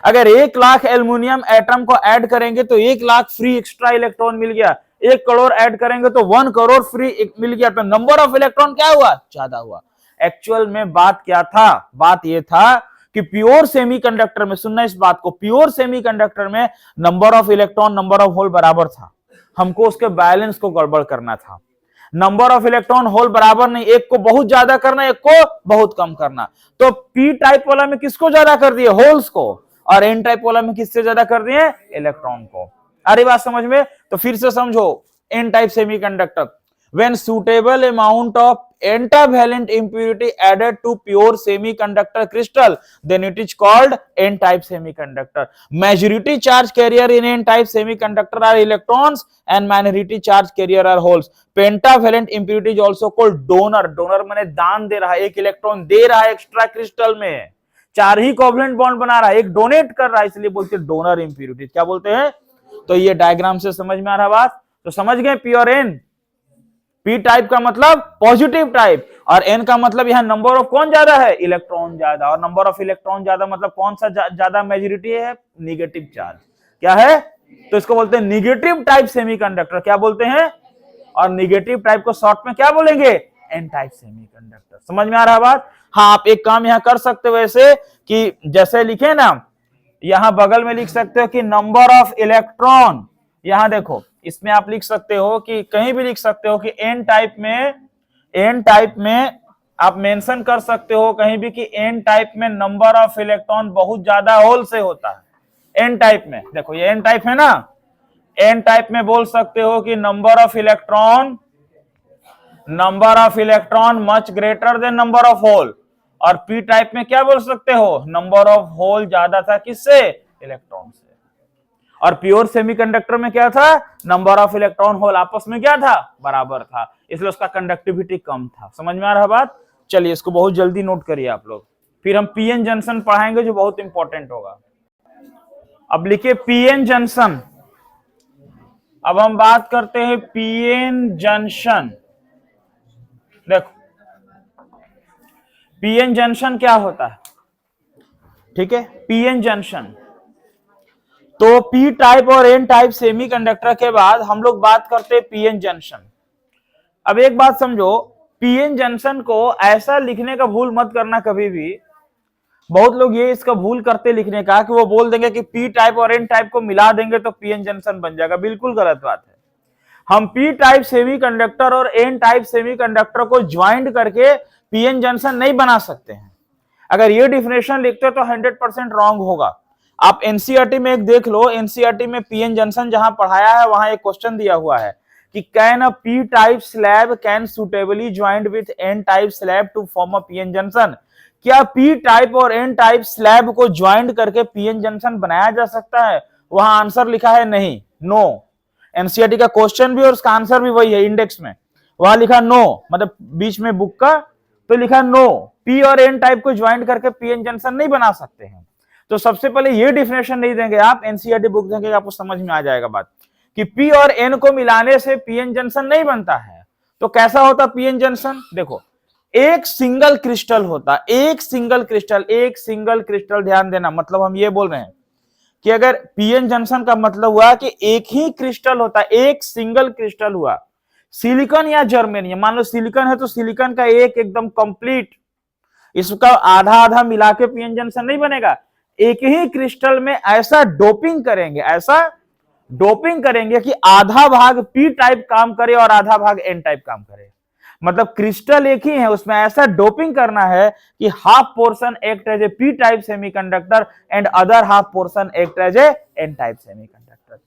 S1: अगर 1 लाख एल्युमिनियम एटम को ऐड करेंगे तो 1 लाख फ्री एक्स्ट्रा इलेक्ट्रॉन मिल गया, 1 करोड़ ऐड करेंगे तो 1 करोड़ फ्री मिल गया, तो नंबर ऑफ इलेक्ट्रॉन क्या हुआ, ज्यादा हुआ। एक्चुअल में बात क्या था, बात यह था कि प्योर सेमीकंडक्टर में, सुनना इस बात को, प्योर सेमीकंडक्टर में number of electron number of hole बराबर था, हमको उसके बैलेंस को गड़बड़ करना था। नंबर ऑफ इलेक्ट्रॉन होल बराबर नहीं, एक को बहुत ज्यादा करना, एक को बहुत कम करना। तो पी टाइप वाला में किसको ज्यादा कर दिए, होल्स को, और एन टाइप वाला में किससे ज्यादा कर दिए, इलेक्ट्रॉन को। अरे बात समझ में? तो फिर से समझो, N type semiconductor, when suitable amount of pentavalent impurity added to pure semiconductor crystal, then it is called n-type semiconductor. Majority charge carrier in n-type semiconductor are electrons and minority charge carrier are holes. Pentavalent impurity is also called donor. Donor माने दान दे रहा है, एक electron दे रहा है extra crystal में, 4 ही covalent bond बना रहा है, एक डोनेट कर रहा है, इसलिए बोलते हैं डोनर इंप्यूरिटी। क्या बोलते हैं? तो ये डायग्राम से समझ में आ रहा बात, तो समझ गए पी और एन। पी टाइप का मतलब पॉजिटिव टाइप, और एन का मतलब यहाँ नंबर ऑफ कौन ज्यादा है, इलेक्ट्रॉन ज्यादा, और नंबर ऑफ इलेक्ट्रॉन ज्यादा मतलब कौन सा ज्यादा मेजॉरिटी है, निगेटिव चार्ज। क्या है, तो इसको बोलते हैं निगेटिव टाइप सेमीकंडक्टर। क्या बोलते हैं, और निगेटिव टाइप को शॉर्ट में क्या बोलेंगे, एन टाइप सेमीकंडक्टर। समझ में आ रहा है बात। हाँ, आप एक काम यहाँ कर सकते हो वैसे कि जैसे लिखे ना, यहां बगल में लिख सकते हो कि नंबर ऑफ इलेक्ट्रॉन, यहां देखो इसमें आप लिख सकते हो कि कहीं भी लिख सकते हो कि एन टाइप में आप मेंशन कर सकते हो कहीं भी कि एन टाइप में नंबर ऑफ इलेक्ट्रॉन बहुत ज्यादा होल से होता है। एन टाइप में देखो, ये एन टाइप है ना, एन टाइप में बोल सकते हो कि number of electron much greater than number of hole, और पी टाइप में क्या बोल सकते हो, नंबर ऑफ होल ज्यादा था किससे, इलेक्ट्रॉन से। और प्योर सेमीकंडक्टर में क्या था, नंबर ऑफ इलेक्ट्रॉन होल आपस में क्या था, बराबर था, इसलिए उसका कंडक्टिविटी कम था। समझ में आ रहा बात। चलिए इसको बहुत जल्दी नोट करिए आप लोग, फिर हम पीएन जंक्शन पढ़ाएंगे जो बहुत इंपॉर्टेंट होगा। अब लिखिए पीएन जंक्शन। अब हम बात करते हैं पीएन जंक्शन। देखो पीएन जंक्शन क्या होता है, ठीक है, पीएन जंक्शन। तो पी टाइप और एन टाइप सेमीकंडक्टर के बाद हम लोग बात करते हैं पीएन जंक्शन। अब एक बात समझो, पीएन जंक्शन को ऐसा लिखने का भूल मत करना कभी भी। बहुत लोग ये इसका भूल करते लिखने का कि वो बोल देंगे कि पी टाइप और एन टाइप को मिला देंगे तो पीएन जंक्शन बन जाएगा। बिल्कुल गलत बात है। हम पी टाइप सेमीकंडक्टर और एन टाइप सेमीकंडक्टर को ज्वाइंट करके पीएन जंक्शन नहीं बना सकते हैं। अगर ये डिफिनेशन लिखते तो 100% रॉन्ग होगा। आप एनसीईआरटी में एक देख लो, एनसीईआरटी में पीएन जंक्शन जहां पढ़ाया है वहां एक क्वेश्चन दिया हुआ है कि can a P type slab can suitably joint with N type slab to form a PN junction. क्या पी टाइप और एन टाइप स्लैब को ज्वाइंट करके पीएन जंक्शन बनाया जा सकता है, वहां आंसर लिखा है नहीं, नो। एनसीईआरटी का क्वेश्चन भी और उसका आंसर भी वही है, इंडेक्स में वहां लिखा नो, मतलब बीच में बुक का तो लिखा नो, पी और एन टाइप को ज्वाइंट करके पीएन जंक्शन नहीं बना सकते हैं। तो सबसे पहले ये डिफिनेशन नहीं देंगे आप, एनसीईआरटी बुक देंगे, आपको समझ में आ जाएगा बात कि पी और एन को मिलाने से पीएन जंक्शन नहीं बनता है। तो कैसा होता पीएन जंक्शन, देखो एक सिंगल क्रिस्टल होता, एक सिंगल क्रिस्टल, ध्यान देना, मतलब हम ये बोल रहे हैं कि अगर पीएन जंक्शन का मतलब हुआ कि एक ही क्रिस्टल होता, एक सिंगल क्रिस्टल हुआ, सिलिकॉन या जर्मेनियम, मान लो सिलिकॉन है तो सिलिकॉन का एक एकदम कंप्लीट, इसका आधा आधा मिला के पीएन जंक्शन नहीं बनेगा। एक ही क्रिस्टल में ऐसा डोपिंग करेंगे कि आधा भाग पी टाइप काम करे और आधा भाग एन टाइप काम करे। मतलब क्रिस्टल एक ही है, उसमें ऐसा डोपिंग करना है कि half portion act as a P type semiconductor and other half portion act as a N type semiconductor.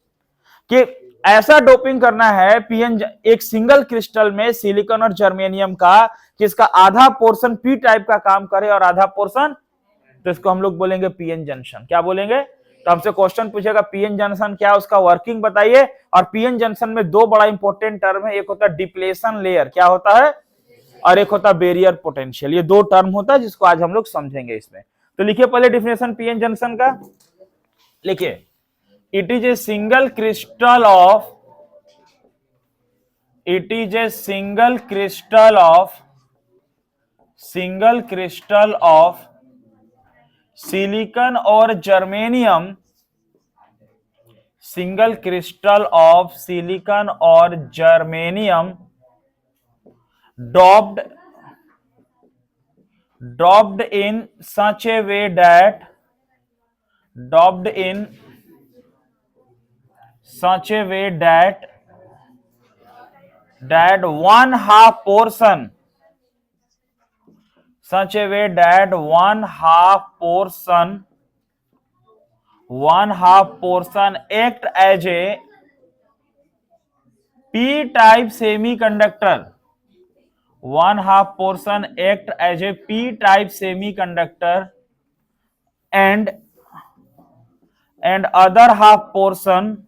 S1: कि ऐसा डोपिंग करना है पीएन एक सिंगल क्रिस्टल में सिलिकॉन और जर्मेनियम का कि इसका आधा पोर्शन पी टाइप का काम करे और आधा पोर्शन, तो इसको हम लोग बोलेंगे पीएन जंक्शन। क्या बोलेंगे, तो हमसे क्वेश्चन पूछेगा पीएन जंक्शन क्या, उसका वर्किंग बताइए। और पीएन जंक्शन में दो बड़ा इंपॉर्टेंट टर्म है, एक होता है डिप्लेशन लेयर, क्या होता है, और एक होता है बैरियर पोटेंशियल। ये दो टर्म होता है जिसको आज हम लोग समझेंगे इसमें। तो लिखिए पहले डिफिनेशन पीएन जंक्शन का, लिखिए it is a single crystal of silicon or germanium, single crystal of silicon or germanium doped in such a way that one half portion act as a p-type semiconductor, one half portion act as a p-type semiconductor and other half portion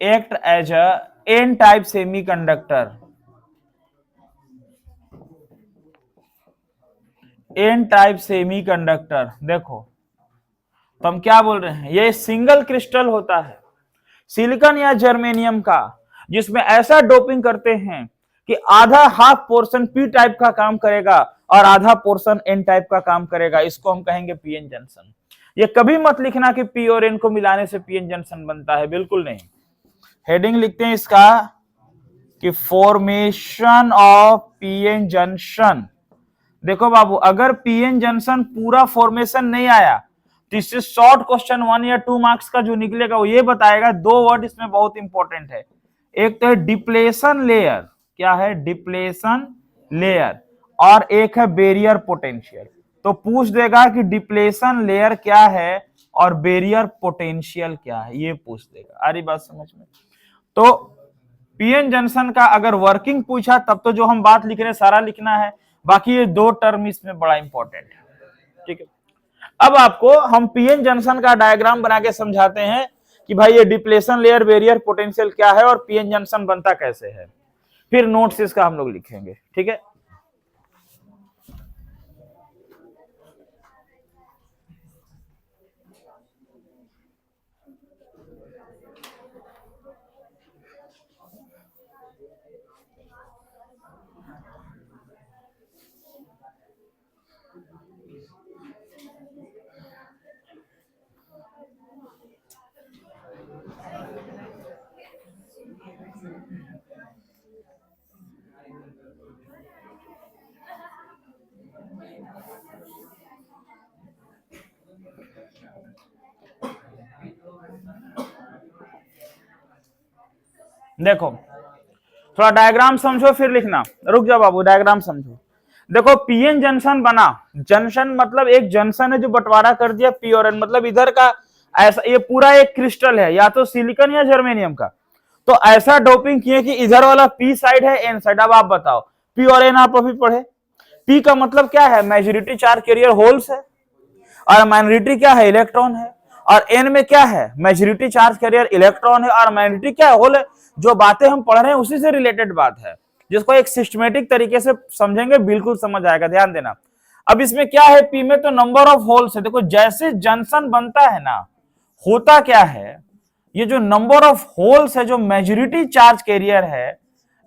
S1: act as a n-type semiconductor. n-type semiconductor, देखो तो हम क्या बोल रहे हैं, ये single crystal होता है सिलिकॉन या जर्मेनियम का, जिसमें ऐसा डोपिंग करते हैं कि आधा हाफ पोर्शन पी टाइप का काम करेगा और आधा पोर्शन एन टाइप का काम करेगा। इसको हम कहेंगे पीएन जंक्शन। ये कभी मत लिखना कि पी और एन को मिलाने से पीएन जंक्शन बनता है, बिल्कुल नहीं। हेडिंग लिखते हैं इसका कि फॉर्मेशन ऑफ पीएन जंक्शन। देखो बाबू, अगर पीएन जंक्शन पूरा फॉर्मेशन नहीं आया तो इससे शॉर्ट क्वेश्चन 1 या 2 मार्क्स का जो निकलेगा वो ये बताएगा, दो वर्ड इसमें बहुत इंपॉर्टेंट है। एक तो है डिप्लेशन लेयर, क्या है, डिप्लेशन लेयर, और एक है बैरियर पोटेंशियल। तो पूछ देगा कि डिप्लेशन लेयर क्या है और बैरियर पोटेंशियल क्या है, ये पूछ देगा। आ रही बात समझ में? तो पीएन जंक्शन का अगर वर्किंग पूछा तब तो जो हम बात लिख रहे हैं सारा लिखना है, बाकी ये दो टर्म इसमें बड़ा इंपॉर्टेंट है, ठीक है। अब आपको हम पीएन जंक्शन का डायग्राम बना के समझाते हैं कि भाई ये डिप्लेशन लेयर, बैरियर पोटेंशियल क्या है और पीएन जंक्शन बनता कैसे है, फिर नोट्स इसका हम लोग लिखेंगे, ठीक है। देखो थोड़ा डायग्राम समझो फिर लिखना, रुक जाओ बाबू, डायग्राम समझो। देखो पीएन जंक्शन बना, जंक्शन मतलब एक जंक्शन है जो बंटवारा कर दिया पी और एन, मतलब इधर का ऐसा, ये पूरा एक क्रिस्टल है या तो सिलिकॉन या जर्मेनियम का, तो ऐसा डोपिंग किए कि इधर वाला पी साइड है एन साइड। अब आप बताओ, पी और एन आप अभी पढ़े, पी का मतलब क्या है, मेजॉरिटी चार्ज कैरियर होल्स है, और माइनॉरिटी क्या है, इलेक्ट्रॉन है, और एन में क्या है, मेजॉरिटी चार्ज कैरियर इलेक्ट्रॉन है और माइनॉरिटी क्या है, होल है। जो बातें हम पढ़ रहे हैं उसी से रिलेटेड बात है, जिसको एक सिस्टमेटिक तरीके से समझेंगे बिल्कुल समझ आएगा, ध्यान देना। अब इसमें क्या है, पी में तो नंबर ऑफ होल्स है। देखो जैसे जंक्शन बनता है ना, होता क्या है, ये जो नंबर ऑफ होल्स है, जो मेजॉरिटी चार्ज कैरियर है,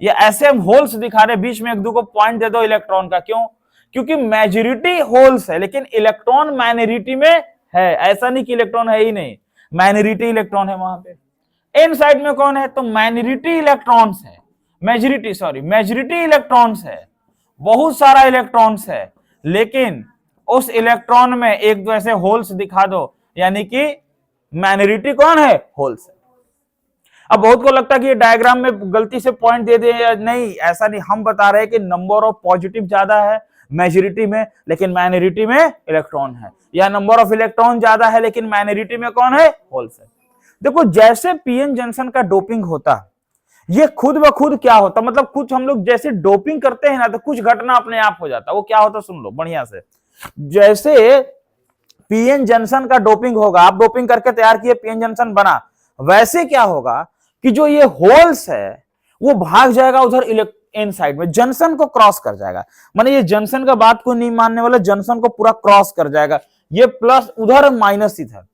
S1: ये ऐसे हम होल्स दिखा रहे, बीच में एक दो को पॉइंट दे दो इलेक्ट्रॉन का, क्यों, क्योंकि मेजॉरिटी होल्स है लेकिन इलेक्ट्रॉन माइनॉरिटी में है। ऐसा नहीं कि इलेक्ट्रॉन है ही नहीं, माइनॉरिटी इलेक्ट्रॉन है वहां पे। एन साइड में कौन है, तो माइनॉरिटी इलेक्ट्रॉन्स है, मेजॉरिटी इलेक्ट्रॉन्स है, बहुत सारा इलेक्ट्रॉन्स है, लेकिन उस इलेक्ट्रॉन में एक दो ऐसे होल्स दिखा दो, यानी कि माइनॉरिटी कौन है, होल्स है। अब बहुत को लगता है कि ये डायग्राम में गलती से पॉइंट दे दे, नहीं ऐसा नहीं, हम बता रहे हैं कि नंबर ऑफ पॉजिटिव ज्यादा है मेजॉरिटी में लेकिन माइनॉरिटी में इलेक्ट्रॉन है, या नंबर ऑफ इलेक्ट्रॉन ज्यादा है लेकिन माइनॉरिटी में कौन है, होल्स है। देखो जैसे पीएन जंक्शन का डोपिंग होता, ये खुद ब खुद क्या होता, मतलब कुछ हम लोग जैसे डोपिंग करते हैं ना तो कुछ घटना अपने आप हो जाता, वो क्या होता सुन लो बढ़िया से। जैसे पीएन जंक्शन का डोपिंग होगा, आप डोपिंग करके तैयार किए, पीएन जंक्शन बना, वैसे क्या होगा कि जो ये होल्स है वो भाग जाएगा उधर एन साइड में, जंक्शन को क्रॉस कर जाएगा। माने ये जंक्शन का बात को नहीं मानने वाला, जंक्शन को पूरा क्रॉस कर जाएगा, ये प्लस उधर माइनस इधर।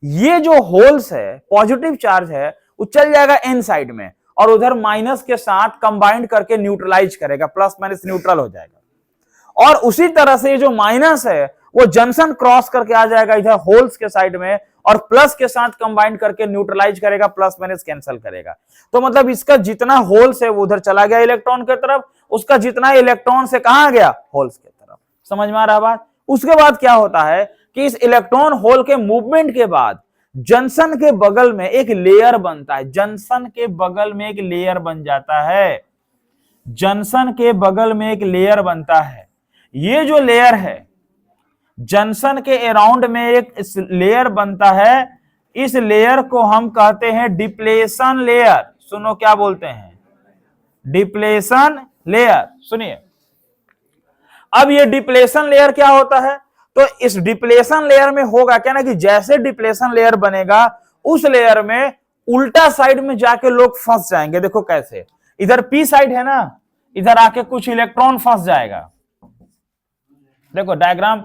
S1: ये जो होल्स है, पॉजिटिव चार्ज है, वो चल जाएगा एन साइड में और उधर माइनस के साथ कंबाइंड करके न्यूट्रलाइज करेगा, प्लस माइनस न्यूट्रल हो जाएगा। और उसी तरह से जो माइनस है वो जंक्शन क्रॉस करके आ जाएगा इधर होल्स के साइड में और प्लस के साथ कंबाइंड करके न्यूट्रलाइज करेगा, प्लस माइनस कैंसिल करेगा। तो मतलब इसका जितना होल्स है वो उधर चला गया इलेक्ट्रॉन की तरफ, उसका जितना इलेक्ट्रॉन से कहां गया, होल्स की तरफ। समझ में आ रहा बात? उसके बाद क्या होता है कि इस इलेक्ट्रॉन होल के मूवमेंट के बाद जंक्शन के बगल में एक लेयर बनता है, जंक्शन के बगल में एक लेयर बन जाता है, जंक्शन के बगल में एक लेयर बनता है। ये जो लेयर है जंक्शन के अराउंड में एक लेयर बनता है, इस लेयर को हम कहते हैं डिप्लेशन लेयर। सुनो क्या बोलते हैं, डिप्लेशन लेयर। सुनिए, अब ये डिप्लेशन लेयर क्या होता है, तो इस डिप्लेशन लेयर में होगा क्या ना कि जैसे डिप्लेशन लेयर बनेगा उस लेयर में उल्टा साइड में जाके लोग फंस जाएंगे। देखो कैसे, इधर पी साइड है ना, इधर आके कुछ इलेक्ट्रॉन फंस जाएगा, देखो डायग्राम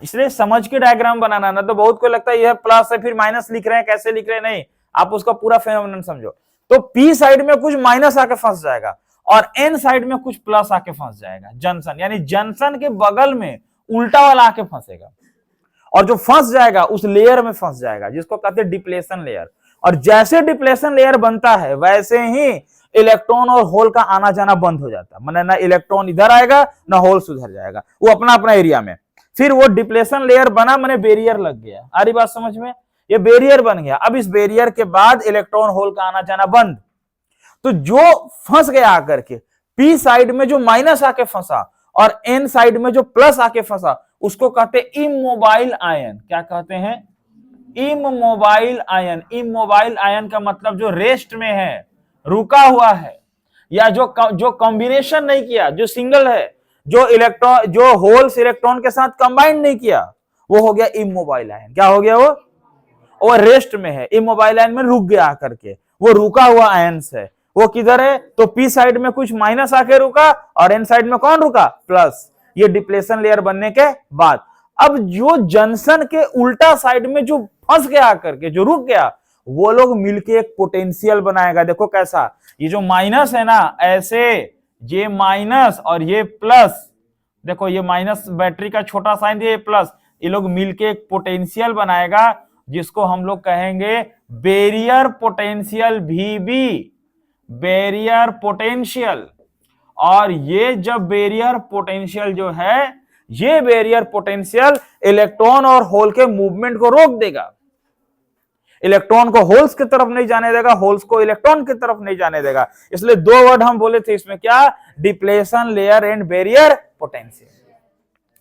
S1: इसलिए समझ के डायग्राम बनाना ना, तो बहुत को लगता है यह प्लस है फिर माइनस लिख रहे हैं, कैसे लिख रहे हैं, नहीं, आप उसका पूरा फेनोमेनन समझो। तो पी साइड में कुछ माइनस आके फंस जाएगा और एन साइड में कुछ प्लस आके फंस जाएगा, जंक्शन, यानी जंक्शन के बगल में उल्टा वाला आके फंसेगा और जो फंस जाएगा उस लेयर में फंस जाएगा जिसको कहते हैं डिप्लेशन लेयर। और जैसे डिप्लेशन लेयर बनता है वैसे ही इलेक्ट्रॉन और होल का आना जाना बंद हो जाता है, मतलब ना इलेक्ट्रॉन इधर आएगा ना होल उधर जाएगा, वो अपना अपना एरिया में। फिर वो डिप्लेशन लेयर बना, मैंने बैरियर लग गया, आ रही बात समझ में, ये बैरियर बन गया। अब इस बैरियर के बाद इलेक्ट्रॉन होल का आना जाना बंद। तो जो फंस गया आकर के पी साइड में जो माइनस आके फंसा और एन साइड में जो प्लस आके फंसा उसको कहते हैं इमोबाइल आयन। क्या कहते हैं? Immobile ion. इमोबाइल आयन का मतलब जो रेस्ट में है, रुका हुआ है, या जो कॉम्बिनेशन नहीं किया, जो सिंगल है, जो इलेक्ट्रॉन, जो होल्स इलेक्ट्रॉन के साथ कंबाइन नहीं किया, वो हो गया इमोबाइल आयन। क्या हो गया? वो रेस्ट में है, इमोबाइल आयन में रुक गया आकर के, वो रुका हुआ आयन है। वो किधर है? तो पी साइड में कुछ माइनस आके रुका और एन साइड में कौन रुका? प्लस। ये डिप्लेशन लेयर बनने के बाद अब जो जंक्शन के उल्टा साइड में जो फंस गया आकर के, जो रुक गया, वो लोग मिलके एक पोटेंशियल बनाएगा। देखो कैसा, ये जो माइनस है ना, ऐसे ये माइनस और ये प्लस, देखो ये माइनस बैटरी का छोटा साइन, ये प्लस, ये लोग मिलके एक पोटेंशियल बनाएगा जिसको हम लोग कहेंगे barrier potential, VB, barrier potential. और ये जब बैरियर पोटेंशियल जो है, ये बैरियर पोटेंशियल इलेक्ट्रॉन और होल के मूवमेंट को रोक देगा। इलेक्ट्रॉन को होल्स की तरफ नहीं जाने देगा, होल्स को इलेक्ट्रॉन की तरफ नहीं जाने देगा। इसलिए दो वर्ड हम बोले थे इसमें, क्या? Depletion layer and barrier potential.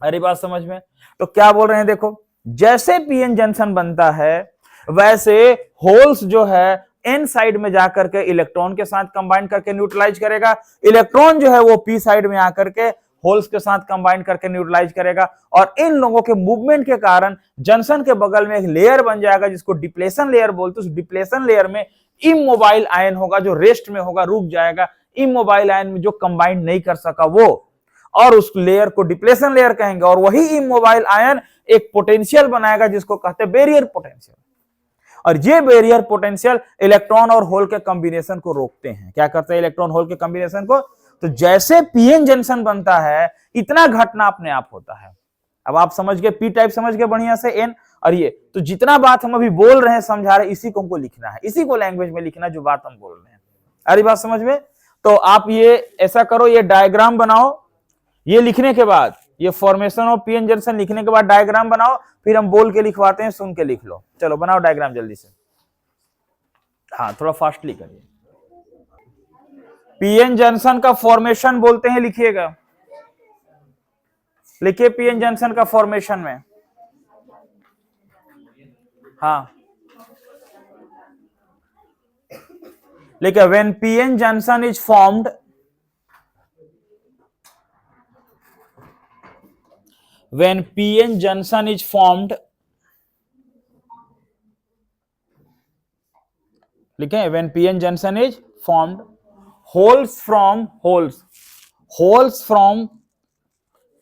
S1: अरे बात समझ में? तो क्या बोल रहे हैं, देखो जैसे पीएन जंक्शन बनता है वैसे होल्स जो है एन साइड में जाकर के इलेक्ट्रॉन के साथ कंबाइन करके न्यूट्रलाइज करेगा, इलेक्ट्रॉन जो है वो पी साइड में आकर के होल्स के साथ कंबाइन करके न्यूट्रलाइज करेगा। और इन लोगों के मूवमेंट के कारण जंक्शन के बगल में एक लेयर बन जाएगा जिसको डिप्लेशन लेयर बोलते हैं। उस डिप्लेशन लेयर में इमोबाइल आयन होगा, जो रेस्ट में होगा, रुक जाएगा। इमोबाइल आयन में जो कंबाइन नहीं कर सका वो, और उस लेयर को डिप्लेशन लेयर कहेंगे। और वही इमोबाइल आयन एक पोटेंशियल बनाएगा जिसको कहते हैं बैरियर पोटेंशियल। और ये बैरियर पोटेंशियल इलेक्ट्रॉन और होल के कॉम्बिनेशन को रोकते हैं। क्या करते हैं? इलेक्ट्रॉन होल के कॉम्बिनेशन को। तो जैसे पीएन जंक्शन बनता है इतना घटना अपने आप होता है। अब आप समझ गए, पी टाइप समझ गए बढ़िया से, एन और ये। तो जितना बात हम अभी बोल रहे हैं, समझा रहे, इसी को हमको लिखना है, इसी को लैंग्वेज में लिखना जो बात हम बोल रहे हैं। अरे बात समझ में? तो आप ये ऐसा करो, ये डायग्राम बनाओ, ये लिखने के बाद, ये फॉर्मेशन ऑफ पीएन जंक्शन लिखने के बाद डायग्राम बनाओ, फिर हम बोल के लिखवाते हैं, सुन के लिख लो। चलो बनाओ डायग्राम जल्दी से। हाँ थोड़ा फास्टली करिए। पीएन जंक्शन का फॉर्मेशन बोलते हैं, लिखिएगा, लिखिए पीएन जंक्शन का फॉर्मेशन में। हाँ लिखिए, when PN junction is formed, when PN junction is formed, लिखे, when PN junction is formed, holes from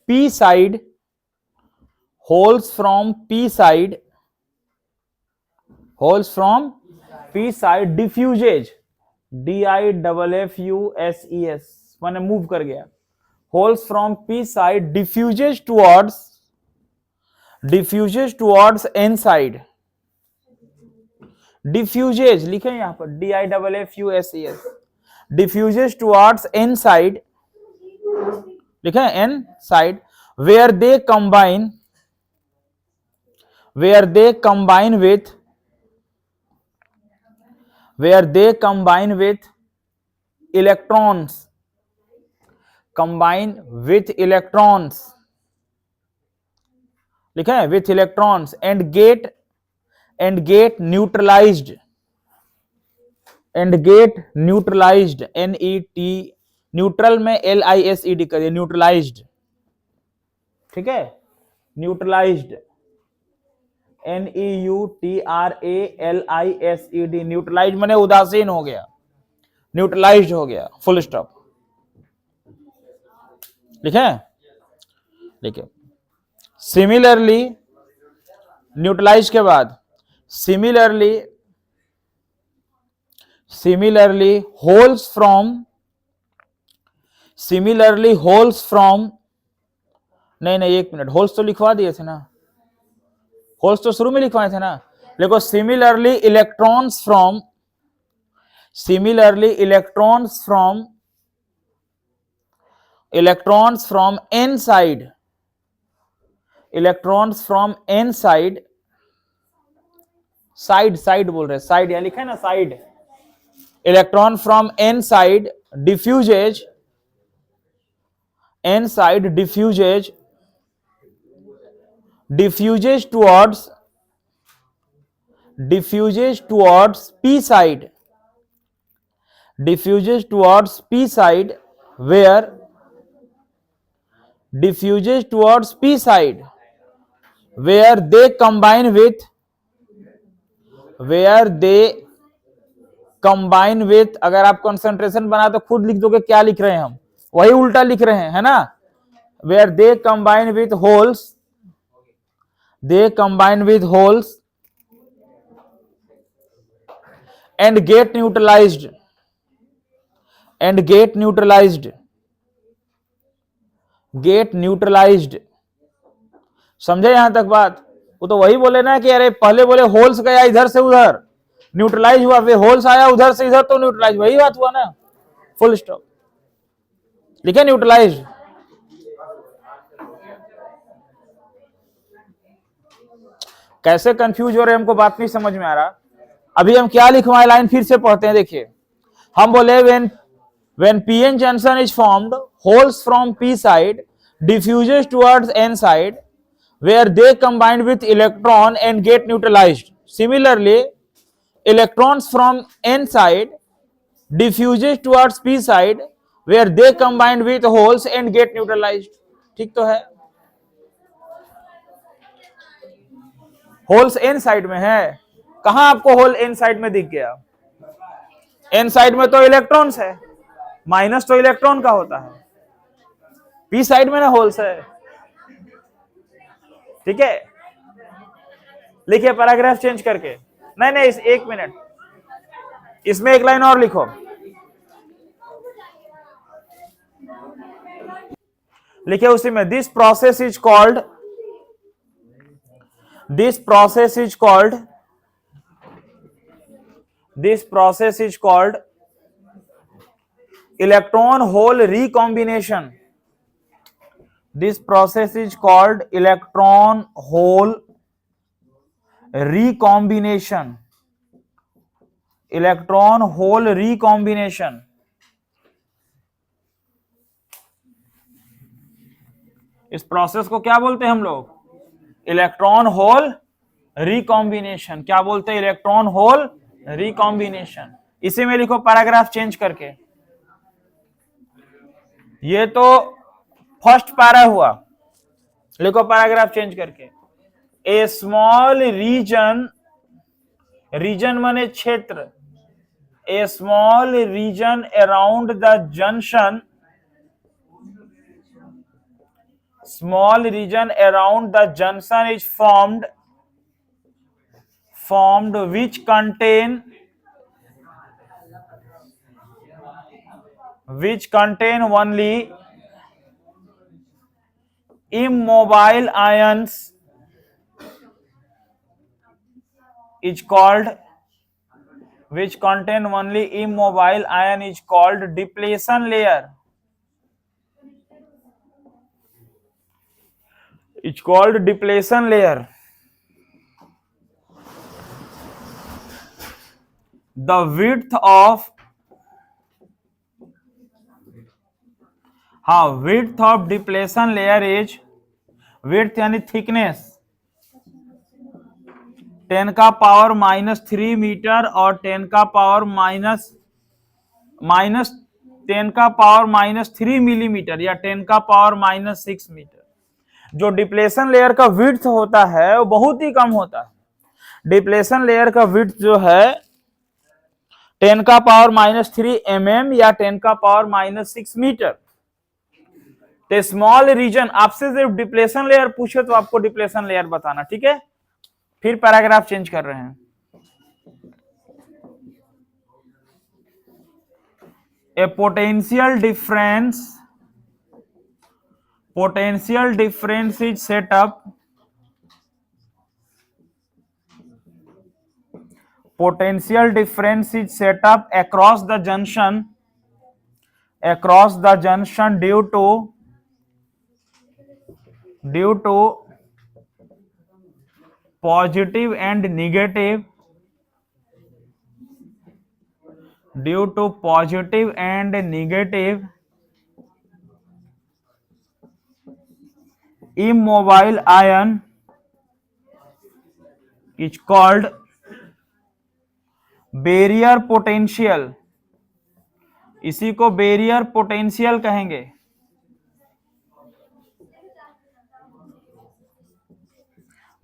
S1: P side, holes from P side diffuses, DIFFUSES, मैंने मूव कर गया। holes from P side diffuses towards N side, diffuses लिखें यहां पर, DIFFUSES, diffuses towards N side, लिखें N side, where they combine with electrons, लिखा है, with electrons and get neutralized, NET, neutral में LISED करिए, न्यूट्रलाइज्ड, ठीक है, न्यूट्रलाइज्ड, NEUTRALISED, न्यूट्रलाइज माने उदासीन हो गया, न्यूट्रलाइज्ड हो गया, फुल स्टॉप, लिखे। सिमिलरली न्यूट्रलाइज के बाद सिमिलरली होल्स फ्रॉम नहीं एक मिनट, होल्स तो लिखवा दिए थे ना, होल्स तो शुरू में लिखवाए थे ना। देखो similarly electrons from N side side बोल रहे, साइड यहां लिखा है ना, side, electron from N side diffuses towards p side where they combine with अगर आप कंसंट्रेशन बना तो खुद लिख दोगे क्या लिख रहे हैं हम, वही उल्टा लिख रहे हैं, है ना। where they combine with holes and get neutralized समझे यहां तक बात। वो तो वही बोले ना कि अरे पहले बोले होल्स गया इधर से उधर, न्यूट्रलाइज हुआ, फिर होल्स आया उधर से इधर तो न्यूट्रलाइज, वही बात हुआ ना, फुल स्टॉप। लिखे न्यूट्रलाइज। कैसे कंफ्यूज हो रहे हमको बात नहीं समझ में आ रहा। अभी हम क्या लिखवाए, लाइन फिर से पढ़ते हैं। देखिए हम बोले when pn junction is formed, holes from p side diffuses towards n side where they combine with electron and get neutralized. Similarly, electrons from n side diffuses towards p side where they combine with holes and get neutralized. ठीक तो है। Holes N side में है, कहां आपको whole N side में दिख गया? एन साइड में तो इलेक्ट्रॉन्स है, माइनस तो इलेक्ट्रॉन का होता है, पी साइड में ना होल्स है। ठीक है, लिखिए पैराग्राफ चेंज करके। नहीं एक मिनट, इसमें एक लाइन और लिखो। लिखिए उसी में this process is called electron hole recombination. This process is called electron hole recombination. Electron hole recombination. इस प्रोसेस को क्या बोलते हैं हम लोग? Electron hole recombination. क्या बोलते हैं? Electron hole recombination. इसी में लिखो पैराग्राफ चेंज करके। ये तो फर्स्ट पैरा हुआ, लिखो पैराग्राफ चेंज करके। ए स्मॉल रीजन माने क्षेत्र, a small region around the junction, is formed which contain only immobile ions is called depletion layer. It's called depletion layer. The width of depletion layer is, width यानी thickness 10 का power -3 metre और 10 का power -3 millimetre या 10 का power -6 metre. जो depletion layer का width होता है वो बहुत ही कम होता है। डिप्लेशन लेयर का विड्थ जो है 10 का पावर -3 mm या 10 का पावर -6 मीटर। तो स्मॉल रीजन, आपसे सिर्फ डिप्लेशन लेयर पूछे तो आपको डिप्लेशन लेयर बताना, ठीक है। फिर पैराग्राफ चेंज कर रहे हैं। A potential difference is set up, potential difference is set up across the junction due to positive and negative immobile ion is called barrier potential. इसी को बैरियर पोटेंशियल कहेंगे।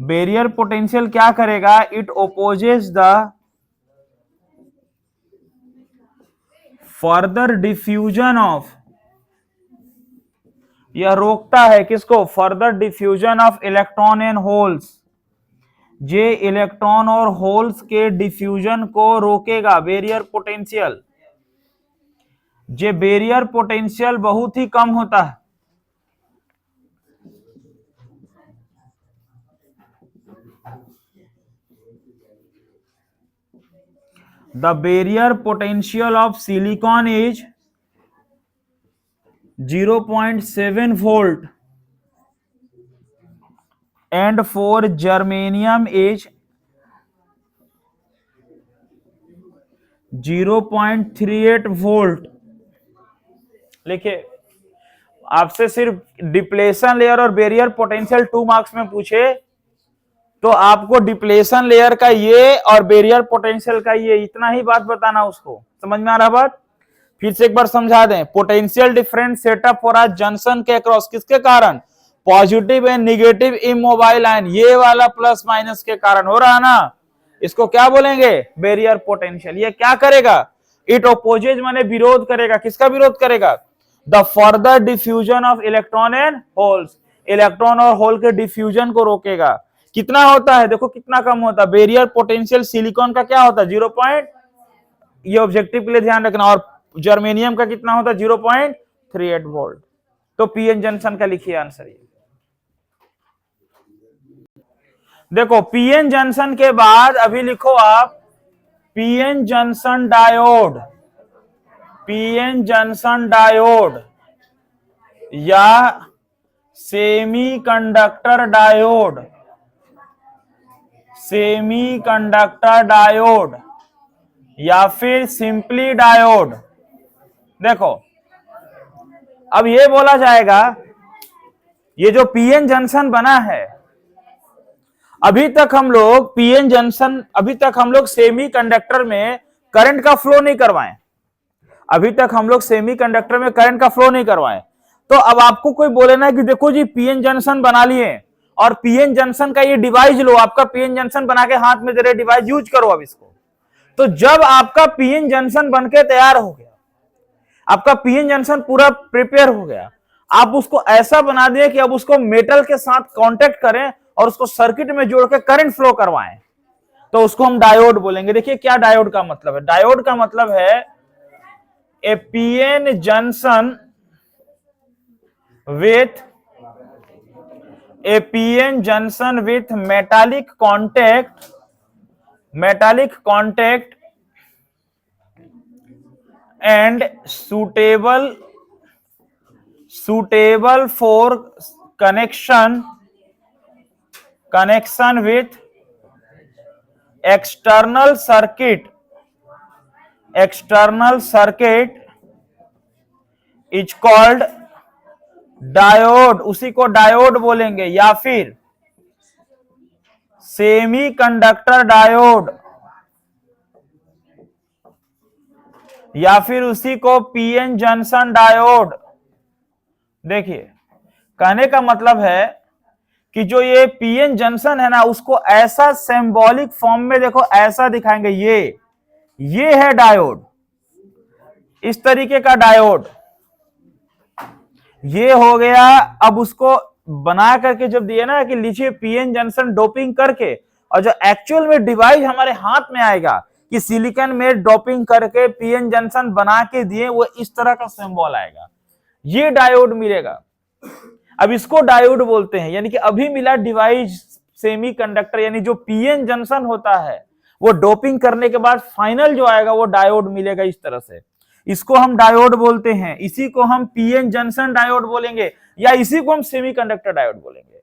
S1: बैरियर पोटेंशियल क्या करेगा? It opposes the further diffusion of, यह रोकता है किसको? Further diffusion of electron and holes, जे इलेक्ट्रॉन और होल्स के डिफ्यूजन को रोकेगा बैरियर पोटेंशियल। जे बैरियर पोटेंशियल बहुत ही कम होता है, the barrier potential of silicon is 0.7 volt and for germanium is 0.38 volt. लिखिए, आपसे सिर्फ डिप्लेशन लेयर और बैरियर पोटेंशियल 2 मार्क्स में पूछे तो आपको डिप्लेशन लेयर का ये और बैरियर पोटेंशियल का ये, इतना ही बात बताना उसको। समझ में आ रहा बात? फिर से एक बार समझा दें। Potential difference setup for a junction के अक्रॉस, किसके कारण? Positive and negative immobile ion, ये वाला प्लस माइनस के कारण हो रहा है ना, इसको क्या बोलेंगे? Barrier potential. ये क्या करेगा? इट ओपोजेज माने विरोध करेगा। किसका विरोध करेगा? The further diffusion of electron and holes, electron और होल के डिफ्यूजन को रोकेगा। कितना होता है? देखो कितना कम होता है। बैरियर पोटेंशियल सिलिकॉन का क्या होता है? 0. ये ऑब्जेक्टिव के लिए ध्यान रखना। और जर्मेनियम का कितना होता है? 0.38 वोल्ट। तो पीएन जंक्शन का लिखिए आंसर। ये देखो, पीएन जंक्शन के बाद अभी लिखो आप PN junction diode, PN junction diode या सेमीकंडक्टर डायोड, सेमीकंडक्टर डायोड या फिर सिंपली डायोड। देखो, अब ये बोला जाएगा, ये जो पीएन जंक्शन बना है, अभी तक हम लोग पीएन जंक्शन, अभी तक हम लोग सेमीकंडक्टर में करंट का फ्लो नहीं करवाएं, अभी तक हम लोग सेमीकंडक्टर में करंट का फ्लो नहीं करवाएं। तो अब आपको कोई बोले ना कि देखो जी पीएन जंक्शन बना लिए और पीएन जंक्शन का ये डिवाइस लो, आपका पीएन जंक्शन बना के हाथ में दे रहे डिवाइस, यूज करो अब इसको। तो जब आपका पीएन जंक्शन बनके तैयार हो गया, आपका पीएन जंक्शन पूरा प्रिपेयर हो गया, आप उसको ऐसा बना दिए कि अब उसको मेटल के साथ कांटेक्ट करें और उसको सर्किट में जोड़ के करंट फ्लो करवाएं, तो उसको हम डायोड बोलेंगे। देखिए क्या डायोड का मतलब है। डायोड का मतलब है a PN junction with metallic contact and suitable for connection with external circuit is called diode, उसी को डायोड बोलेंगे। या फिर सेमीकंडक्टर डायोड, या फिर उसी को पीएन जंक्शन डायोड। देखिए, कहने का मतलब है कि जो ये पीएन जंक्शन है ना, उसको ऐसा सिंबॉलिक फॉर्म में देखो ऐसा दिखाएंगे, ये है डायोड, इस तरीके का डायोड। ये हो गया। अब उसको बना करके जब दिए ना कि लीजिए पीएन जंक्शन डोपिंग करके, और जो एक्चुअल में डिवाइस हमारे हाथ में आएगा कि सिलिकॉन में डोपिंग करके पीएन जंक्शन बना के दिए, वो इस तरह का सिंबल आएगा, ये डायोड मिलेगा। अब इसको डायोड बोलते हैं। यानी कि अभी मिला डिवाइस सेमीकंडक्टर, यानी जो पीएन जंक्शन होता है वो डोपिंग करने के बाद फाइनल जो आएगा वो डायोड मिलेगा इस तरह से। इसको हम डायोड बोलते हैं, इसी को हम पीएन जंक्शन डायोड बोलेंगे, या इसी को हम सेमीकंडक्टर डायोड बोलेंगे।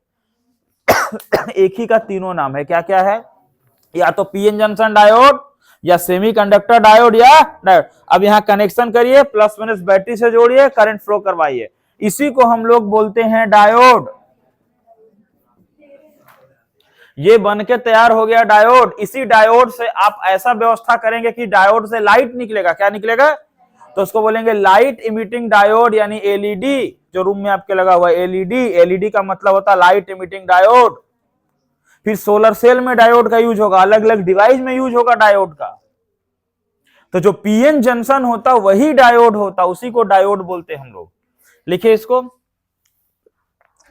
S1: एक ही का तीनों नाम है, क्या क्या है, या तो पीएन जंक्शन डायोड, या सेमीकंडक्टर डायोड, या डायोड। अब यहां कनेक्शन करिए, प्लस माइनस बैटरी से जोड़िए, करंट फ्लो करवाइए, इसी को हम लोग बोलते हैं डायोड। ये बन के तैयार हो गया डायोड। इसी डायोड से आप ऐसा व्यवस्था करेंगे कि डायोड से लाइट निकलेगा। क्या निकलेगा? तो उसको बोलेंगे लाइट इमिटिंग डायोड, यानी एलईडी। जो रूम में आपके लगा हुआ है एलईडी, एलईडी का मतलब होता है लाइट इमिटिंग डायोड। फिर सोलर सेल में डायोड का यूज होगा, अलग अलग डिवाइस में यूज होगा डायोड का। तो जो पीएन जंक्शन होता वही डायोड होता, उसी को डायोड बोलते हैं हम लोग। लिखिए इसको,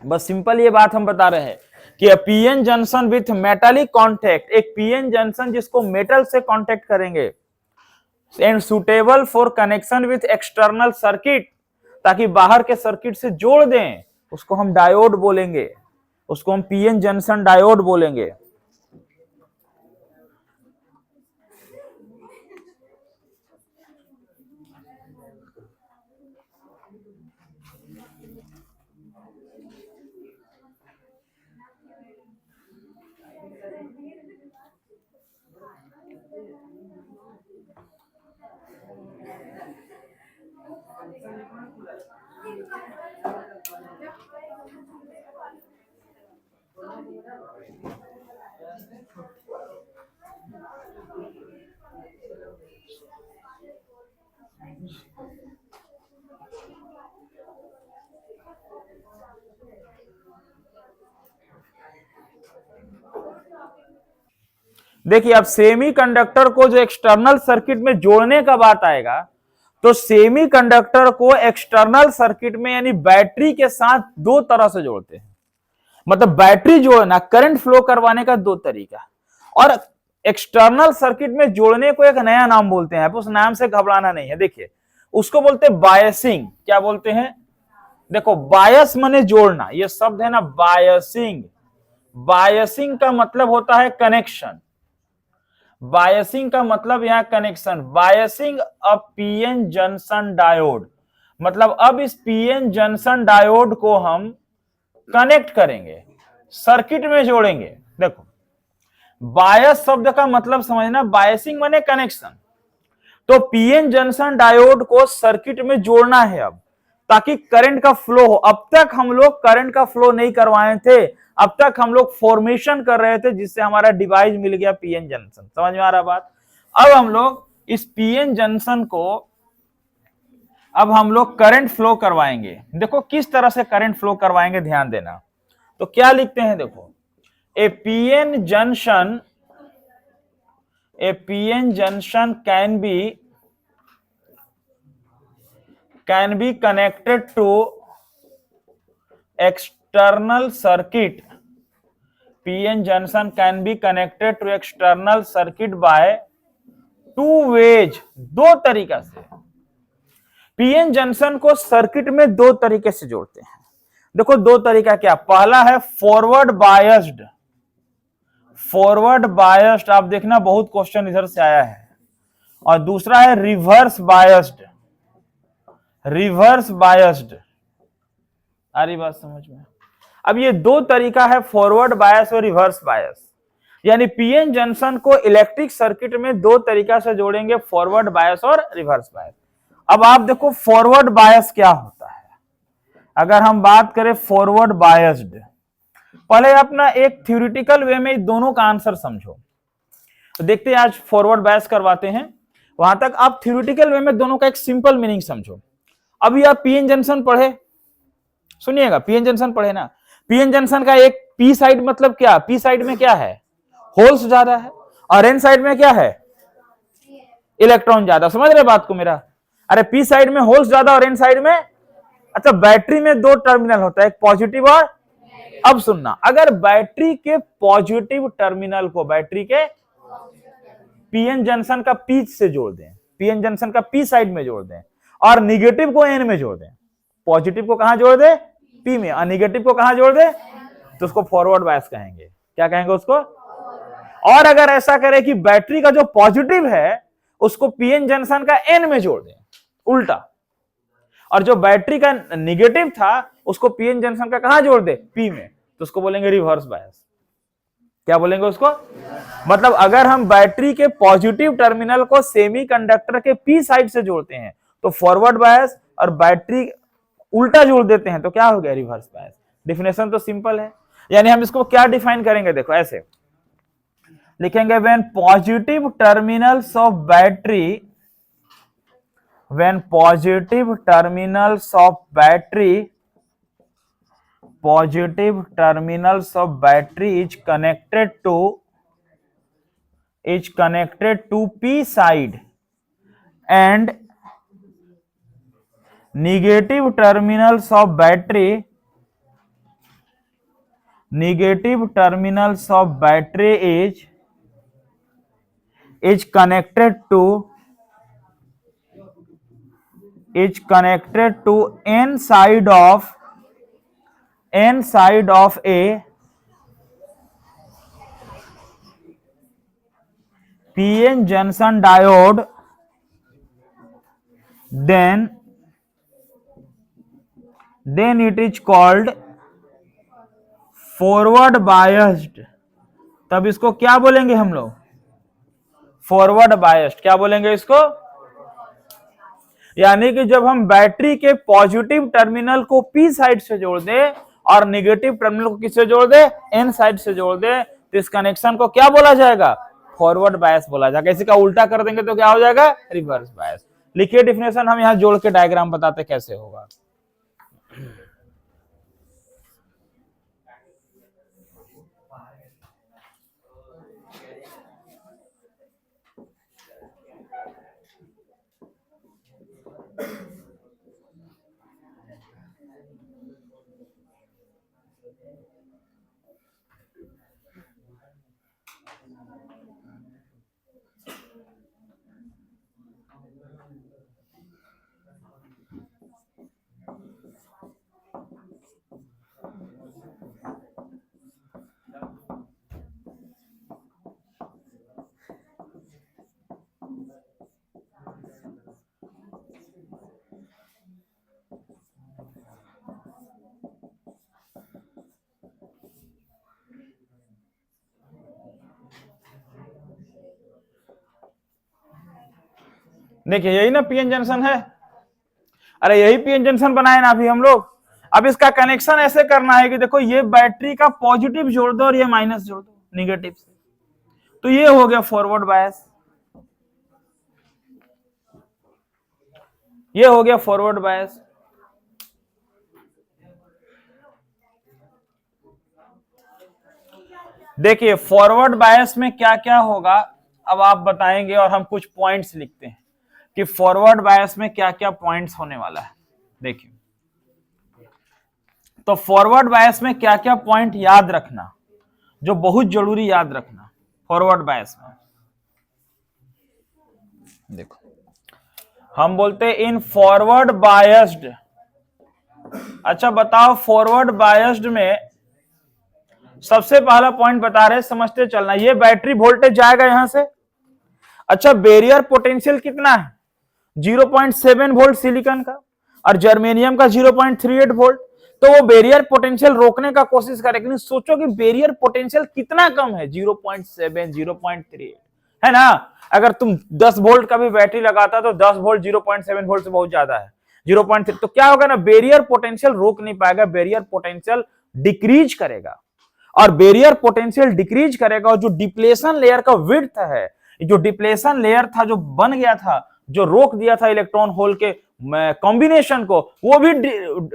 S1: बस सिंपल ये बात हम बता रहे हैं कि PN junction with metallic contact, एक पीएन जंक्शन जिसको मेटल से कॉन्टेक्ट करेंगे, and suitable for connection with external circuit, ताकि बाहर के सर्किट से जोड़ दें, उसको हम डायोड बोलेंगे, उसको हम पीएन जंक्शन डायोड बोलेंगे। देखिए अब सेमीकंडक्टर को जो एक्सटर्नल सर्किट में जोड़ने का बात आएगा, तो सेमीकंडक्टर को एक्सटर्नल सर्किट में यानी बैटरी के साथ दो तरह से जोड़ते हैं। मतलब बैटरी जो है ना, करंट फ्लो करवाने का दो तरीका। और एक्सटर्नल सर्किट में जोड़ने को एक नया नाम बोलते हैं, उस नाम से घबराना नहीं है। देखिए उसको बोलते हैं बायसिंग। क्या बोलते हैं? देखो बायस माने जोड़ना, ये शब्द है ना बायसिंग। बायसिंग का मतलब होता है कनेक्शन। बायसिंग का मतलब यहां कनेक्शन। बायसिंग अ पीएन जंक्शन डायोड, मतलब अब इस पीएन जंक्शन डायोड को हम कनेक्ट करेंगे, सर्किट में जोड़ेंगे। देखो बायस शब्द का मतलब समझना, बायसिंग माने कनेक्शन। तो पीएन जंक्शन डायोड को सर्किट में जोड़ना है अब, ताकि करंट का फ्लो हो। अब तक हम लोग करंट का फ्लो नहीं करवाए थे, अब तक हम लोग फॉर्मेशन कर रहे थे, जिससे हमारा डिवाइस मिल गया पीएन जंक्शन। समझ में आ रहा बात? अब हम लोग इस पीएन जंक्शन को अब हम लोग करंट फ्लो करवाएंगे। देखो किस तरह से करंट फ्लो करवाएंगे, ध्यान देना। तो क्या लिखते हैं, देखो a PN junction can be connected to external circuit. PN junction can be connected to external circuit by two ways, दो तरीका से। पीएन जंक्शन को सर्किट में दो तरीके से जोड़ते हैं। देखो दो तरीका क्या, पहला है फॉरवर्ड बायस्ड। फॉरवर्ड बायस्ड आप देखना बहुत क्वेश्चन इधर से आया है। और दूसरा है रिवर्स बायस्ड। रिवर्स बायस्ड, आ रही बात समझ में? अब ये दो तरीका है, फॉरवर्ड बायस और रिवर्स बायस। यानी पीएन जंक्शन को इलेक्ट्रिक सर्किट में दो तरीका से जोड़ेंगे, फॉरवर्ड बायस और रिवर्स बायस। अब आप देखो फॉरवर्ड बायस क्या होता है। अगर हम बात करें फॉरवर्ड बायस्ड, पहले अपना एक थ्योरेटिकल वे में दोनों का आंसर समझो। तो देखते हैं, आज फॉरवर्ड बायस करवाते हैं, वहां तक आप थ्योरेटिकल वे में दोनों का एक सिंपल मीनिंग समझो। अभी आप पीएन जंक्शन पढ़े, सुनिएगा, पीएन जंक्शन पढ़े ना। पीएन जंक्शन का एक पी साइड मतलब क्या, पी साइड में क्या है, होल्स ज्यादा है, और एन साइड में क्या है, इलेक्ट्रॉन ज्यादा। समझ रहे बात को मेरा? अरे पी साइड में होल्स ज्यादा और एन साइड में अच्छा, बैटरी में दो टर्मिनल होता है, एक पॉजिटिव और, अब सुनना, अगर बैटरी के पॉजिटिव टर्मिनल को बैटरी के पीएन जंक्शन का पी से जोड़ दें, पीएन जंक्शन का पी साइड में जोड़ दें, और निगेटिव को एन में जोड़ दें, पॉजिटिव को कहां जोड़ दे, पी में, और निगेटिव को कहां जोड़ दे, तो उसको फॉरवर्ड बायस कहेंगे। क्या कहेंगे उसको? और अगर ऐसा करें कि बैटरी का जो पॉजिटिव है उसको पीएन जंक्शन का एन में जोड़ दें, उल्टा, और जो बैटरी का निगेटिव था उसको पीएन जंक्शन का कहां जोड़ दे, पी में, तो उसको बोलेंगे रिवर्स बायस। क्या बोलेंगे उसको? मतलब अगर हम बैटरी के पॉजिटिव टर्मिनल को सेमीकंडक्टर के पी साइड से जोड़ते हैं तो फॉरवर्ड बायस, और बैटरी उल्टा जोड़ देते हैं तो क्या हो गया, रिवर्स बायस। डिफिनेशन तो सिंपल है। यानी हम इसको क्या डिफाइन करेंगे, देखो ऐसे लिखेंगे, when positive terminals of battery, when positive terminals of battery is connected to P side and negative terminals of battery is connected to n side of a PN junction diode, then it is called forward biased। तब इसको क्या बोलेंगे हम लोग, forward biased. क्या बोलेंगे इसको? यानी कि जब हम बैटरी के पॉजिटिव टर्मिनल को पी साइड से जोड़ दें और निगेटिव टर्मिनल को किससे जोड़ दे, एन साइड से जोड़ दे, तो इस कनेक्शन को क्या बोला जाएगा, फॉरवर्ड बायस बोला जाएगा। इसी का उल्टा कर देंगे तो क्या हो जाएगा, रिवर्स बायस। लिखिए डिफिनेशन, हम यहां जोड़ के डायग्राम बताते कैसे होगा। देखिए यही ना पीएन जंक्शन है, अरे यही पीएन जंक्शन बनाए ना अभी हम लोग। अब इसका कनेक्शन ऐसे करना है कि देखो ये बैटरी का पॉजिटिव जोड़ दो और ये माइनस जोड़ दो निगेटिव से, तो ये हो गया फॉरवर्ड बायस, ये हो गया फॉरवर्ड बायस। देखिए फॉरवर्ड बायस में क्या क्या होगा अब आप बताएंगे, और हम कुछ पॉइंट्स लिखते हैं कि फॉरवर्ड बायस में क्या क्या पॉइंट्स होने वाला है। देखिए तो फॉरवर्ड बायस में क्या क्या पॉइंट याद रखना, जो बहुत जरूरी याद रखना फॉरवर्ड बायस में। देखो हम बोलते हैं इन फॉरवर्ड बायस्ड। अच्छा बताओ फॉरवर्ड बायस्ड में सबसे पहला पॉइंट बता रहे, समझते चलना, ये बैटरी वोल्टेज जाएगा यहां से। अच्छा बैरियर पोटेंशियल कितना है, 0.7 वोल्ट सिलिकॉन का और जर्मेनियम का 0.38 वोल्ट। तो वो बैरियर पोटेंशियल रोकने का कोशिश करे, लेकिन सोचो कि बैरियर पोटेंशियल कितना कम है, 0.7 0.38 है ना। अगर तुम 10 वोल्ट का भी बैटरी लगाता तो 10 वोल्ट 0.7 वोल्ट से बहुत ज्यादा है, 0.3, तो क्या होगा ना, बैरियर पोटेंशियल रोक नहीं पाएगा, बैरियर पोटेंशियल डिक्रीज करेगा। और बैरियर पोटेंशियल डिक्रीज करेगा और जो डिप्लेशन लेयर का विड्थ है, जो डिप्लेशन लेयर था जो बन गया था, जो रोक दिया था इलेक्ट्रॉन होल के कॉम्बिनेशन को, वो भी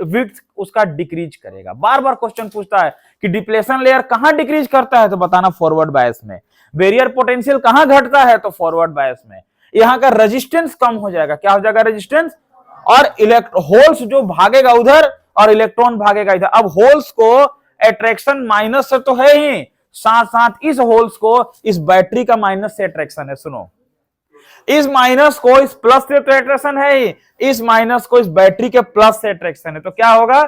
S1: विड्थ उसका डिक्रीज करेगा। बार बार क्वेश्चन पूछता है कि डिप्लेशन लेयर कहां डिक्रीज करता है, तो बताना फॉरवर्ड बायस में। बैरियर पोटेंशियल कहां घटता है, तो फॉरवर्ड बायस में। यहां का रेजिस्टेंस कम हो जाएगा, क्या हो जाएगा रेजिस्टेंस, और होल्स जो भागेगा उधर और इलेक्ट्रॉन भागेगा इधर। अब होल्स को अट्रैक्शन माइनस से तो है ही, साथ साथ इस होल्स को इस बैटरी का माइनस से अट्रैक्शन है। सुनो, इस माइनस को इस प्लस से तो अट्रैक्शन है ही, इस माइनस को इस बैटरी के प्लस से अट्रैक्शन है। तो क्या होगा,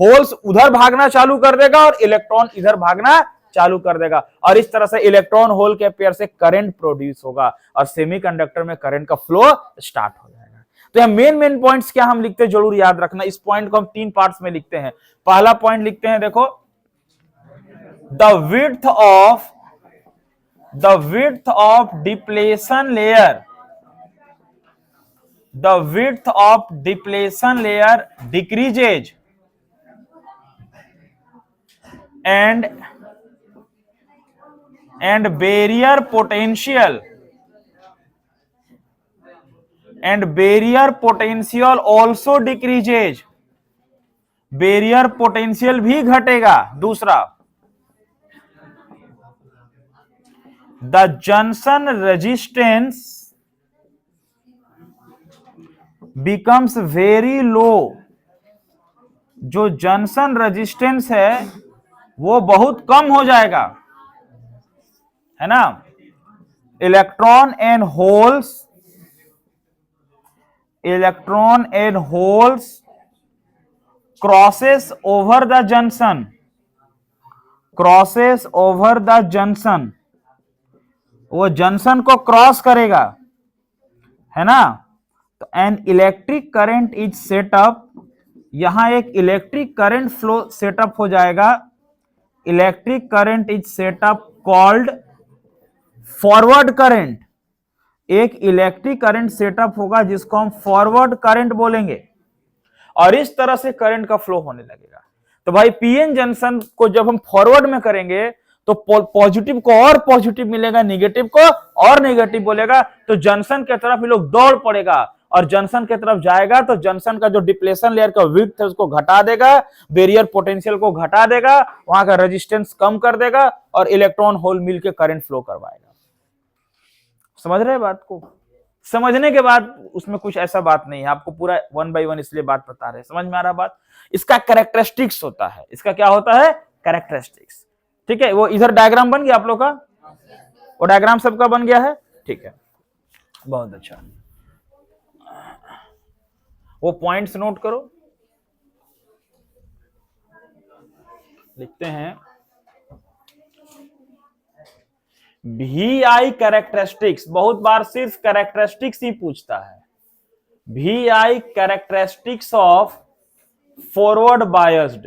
S1: होल्स उधर भागना चालू कर देगा और इलेक्ट्रॉन इधर भागना चालू कर देगा, और इस तरह से इलेक्ट्रॉन होल के पेयर से करंट प्रोड्यूस होगा और सेमीकंडक्टर में करंट का फ्लो स्टार्ट हो जाएगा। तो यह मेन पॉइंट्स क्या हम लिखते हैं, जरूर याद रखना। इस पॉइंट को हम 3 पार्ट्स में लिखते हैं। पहला पॉइंट लिखते हैं, देखो, the width of depletion layer, the width of depletion layer decreases and barrier potential also decreases, barrier potential भी घटेगा। दूसरा, the junction resistance becomes very low, जो जंक्शन रेजिस्टेंस है वो बहुत कम हो जाएगा, है ना। Electron and holes crosses over the junction, वो जंक्शन को क्रॉस करेगा, है ना। तो an electric current is setup, यहां एक इलेक्ट्रिक करंट फ्लो सेटअप हो जाएगा। Electric current is setup called forward current, एक इलेक्ट्रिक करंट सेटअप होगा जिसको हम फॉरवर्ड करंट बोलेंगे, और इस तरह से करंट का फ्लो होने लगेगा। तो भाई पीएन जंक्शन को जब हम फॉरवर्ड में करेंगे तो पॉजिटिव को और पॉजिटिव मिलेगा, नेगेटिव को और नेगेटिव बोलेगा, तो जंक्शन के तरफ ये लोग दौड़ पड़ेगा और जंक्शन के तरफ जाएगा। तो जंक्शन का जो डिप्लेशन लेयर का विड्थ है उसको घटा देगा, बैरियर पोटेंशियल को घटा देगा, वहां का रेजिस्टेंस कम कर देगा और इलेक्ट्रॉन होल मिलकर करंट फ्लो करवाएगा। समझ रहे बात को? समझने के बाद उसमें कुछ ऐसा बात नहीं है, आपको पूरा 1 by 1 इसलिए बात बता रहे हैं। समझ में आ रहा बात? इसका कैरेक्टरिस्टिक्स होता है, इसका क्या होता है, कैरेक्टरिस्टिक्स। ठीक है, वो इधर डायग्राम बन गया आप लोग का, वो डायग्राम सबका बन गया है, ठीक है, बहुत अच्छा। वो पॉइंट्स नोट करो, लिखते हैं VI कैरेक्टरिस्टिक्स, बहुत बार सिर्फ कैरेक्टरिस्टिक्स ही पूछता है। VI characteristics of forward biased,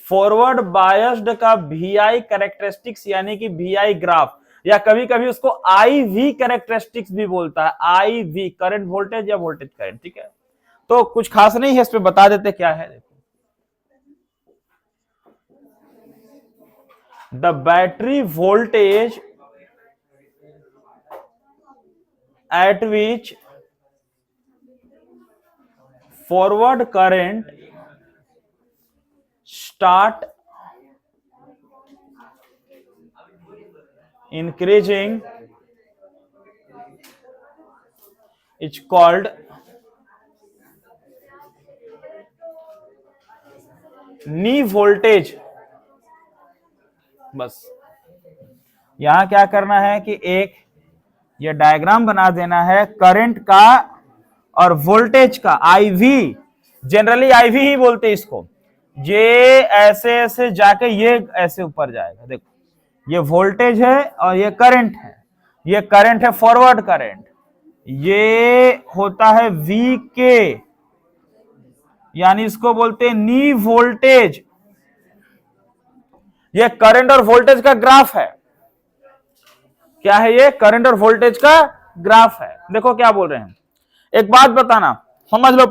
S1: forward biased का VI कैरेक्टरिस्टिक्स यानी कि VI ग्राफ, या कभी कभी उसको IV कैरेक्टरिस्टिक्स भी बोलता है। IV करंट वोल्टेज या वोल्टेज करंट, ठीक है। तो कुछ खास नहीं है, इस पे बता देते क्या है। देखो, the battery voltage at which forward current start increasing is called knee voltage। बस यहां क्या करना है कि एक ये डायग्राम बना देना है करंट का और वोल्टेज का। IV, जनरली IV ही बोलते हैं इसको। ये ऐसे ऐसे जाके ये ऐसे ऊपर जाएगा। देखो, ये वोल्टेज है और ये करंट है, ये करंट है फॉरवर्ड करंट, ये होता है VK, यानी इसको बोलते हैं नी वोल्टेज। ये करंट और वोल्टेज का ग्राफ है। क्या है ये? करंट और वोल्टेज का ग्राफ है। देखो क्या बोल रहे हैं, एक बात बताना, समझ लो।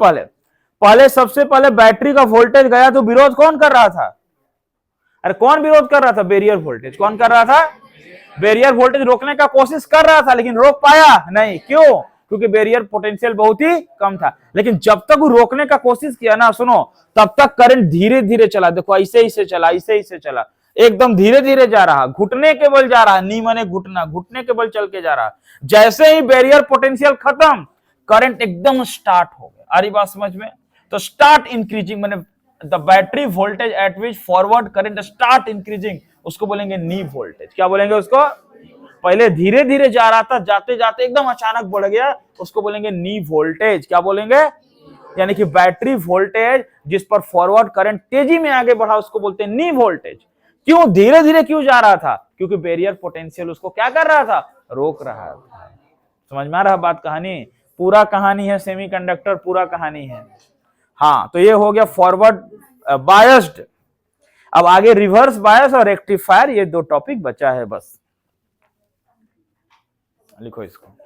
S1: पहले सबसे पहले बैटरी का वोल्टेज गया तो विरोध कौन कर रहा था? अरे कौन विरोध कर रहा था? Barrier voltage. कौन कर रहा था? बैरियर वोल्टेज रोकने का कोशिश कर रहा था, लेकिन रोक पाया नहीं। क्यों? क्योंकि बैरियर पोटेंशियल बहुत ही कम था। लेकिन जब तक वो रोकने का कोशिश किया ना, सुनो, तब तक करंट धीरे धीरे चला। देखो ऐसे ही से चला, ऐसे ही से चला, एकदम धीरे धीरे जा रहा, घुटने के बल जा रहा, नी माने घुटना, घुटने के बल चल के जा रहा। जैसे ही बैरियर पोटेंशियल खत्म, करंट एकदम स्टार्ट हो गया। आ रही बात समझ में? तो स्टार्ट इंक्रीजिंग मैंने the battery voltage at which forward current start increasing, उसको बोलेंगे नी वोल्टेज। क्या बोलेंगे उसको? पहले धीरे धीरे जा रहा था, जाते जाते एकदम अचानक बढ़ गया, उसको बोलेंगे नी वोल्टेज। क्या बोलेंगे? यानी कि बैटरी वोल्टेज जिस पर फॉरवर्ड करंट तेजी में आगे बढ़ा उसको बोलते हैं नी वोल्टेज। क्यों धीरे धीरे क्यों जा रहा था? क्योंकि बैरियर पोटेंशियल उसको क्या कर रहा था? रोक रहा था। समझ में आ रहा बात? कहानी पूरा कहानी है, सेमीकंडक्टर पूरा कहानी है। हाँ, तो ये हो गया फॉरवर्ड बायस्ड। अब आगे रिवर्स बायस और रेक्टिफायर, ये दो टॉपिक बचा है बस। लिखो इसको।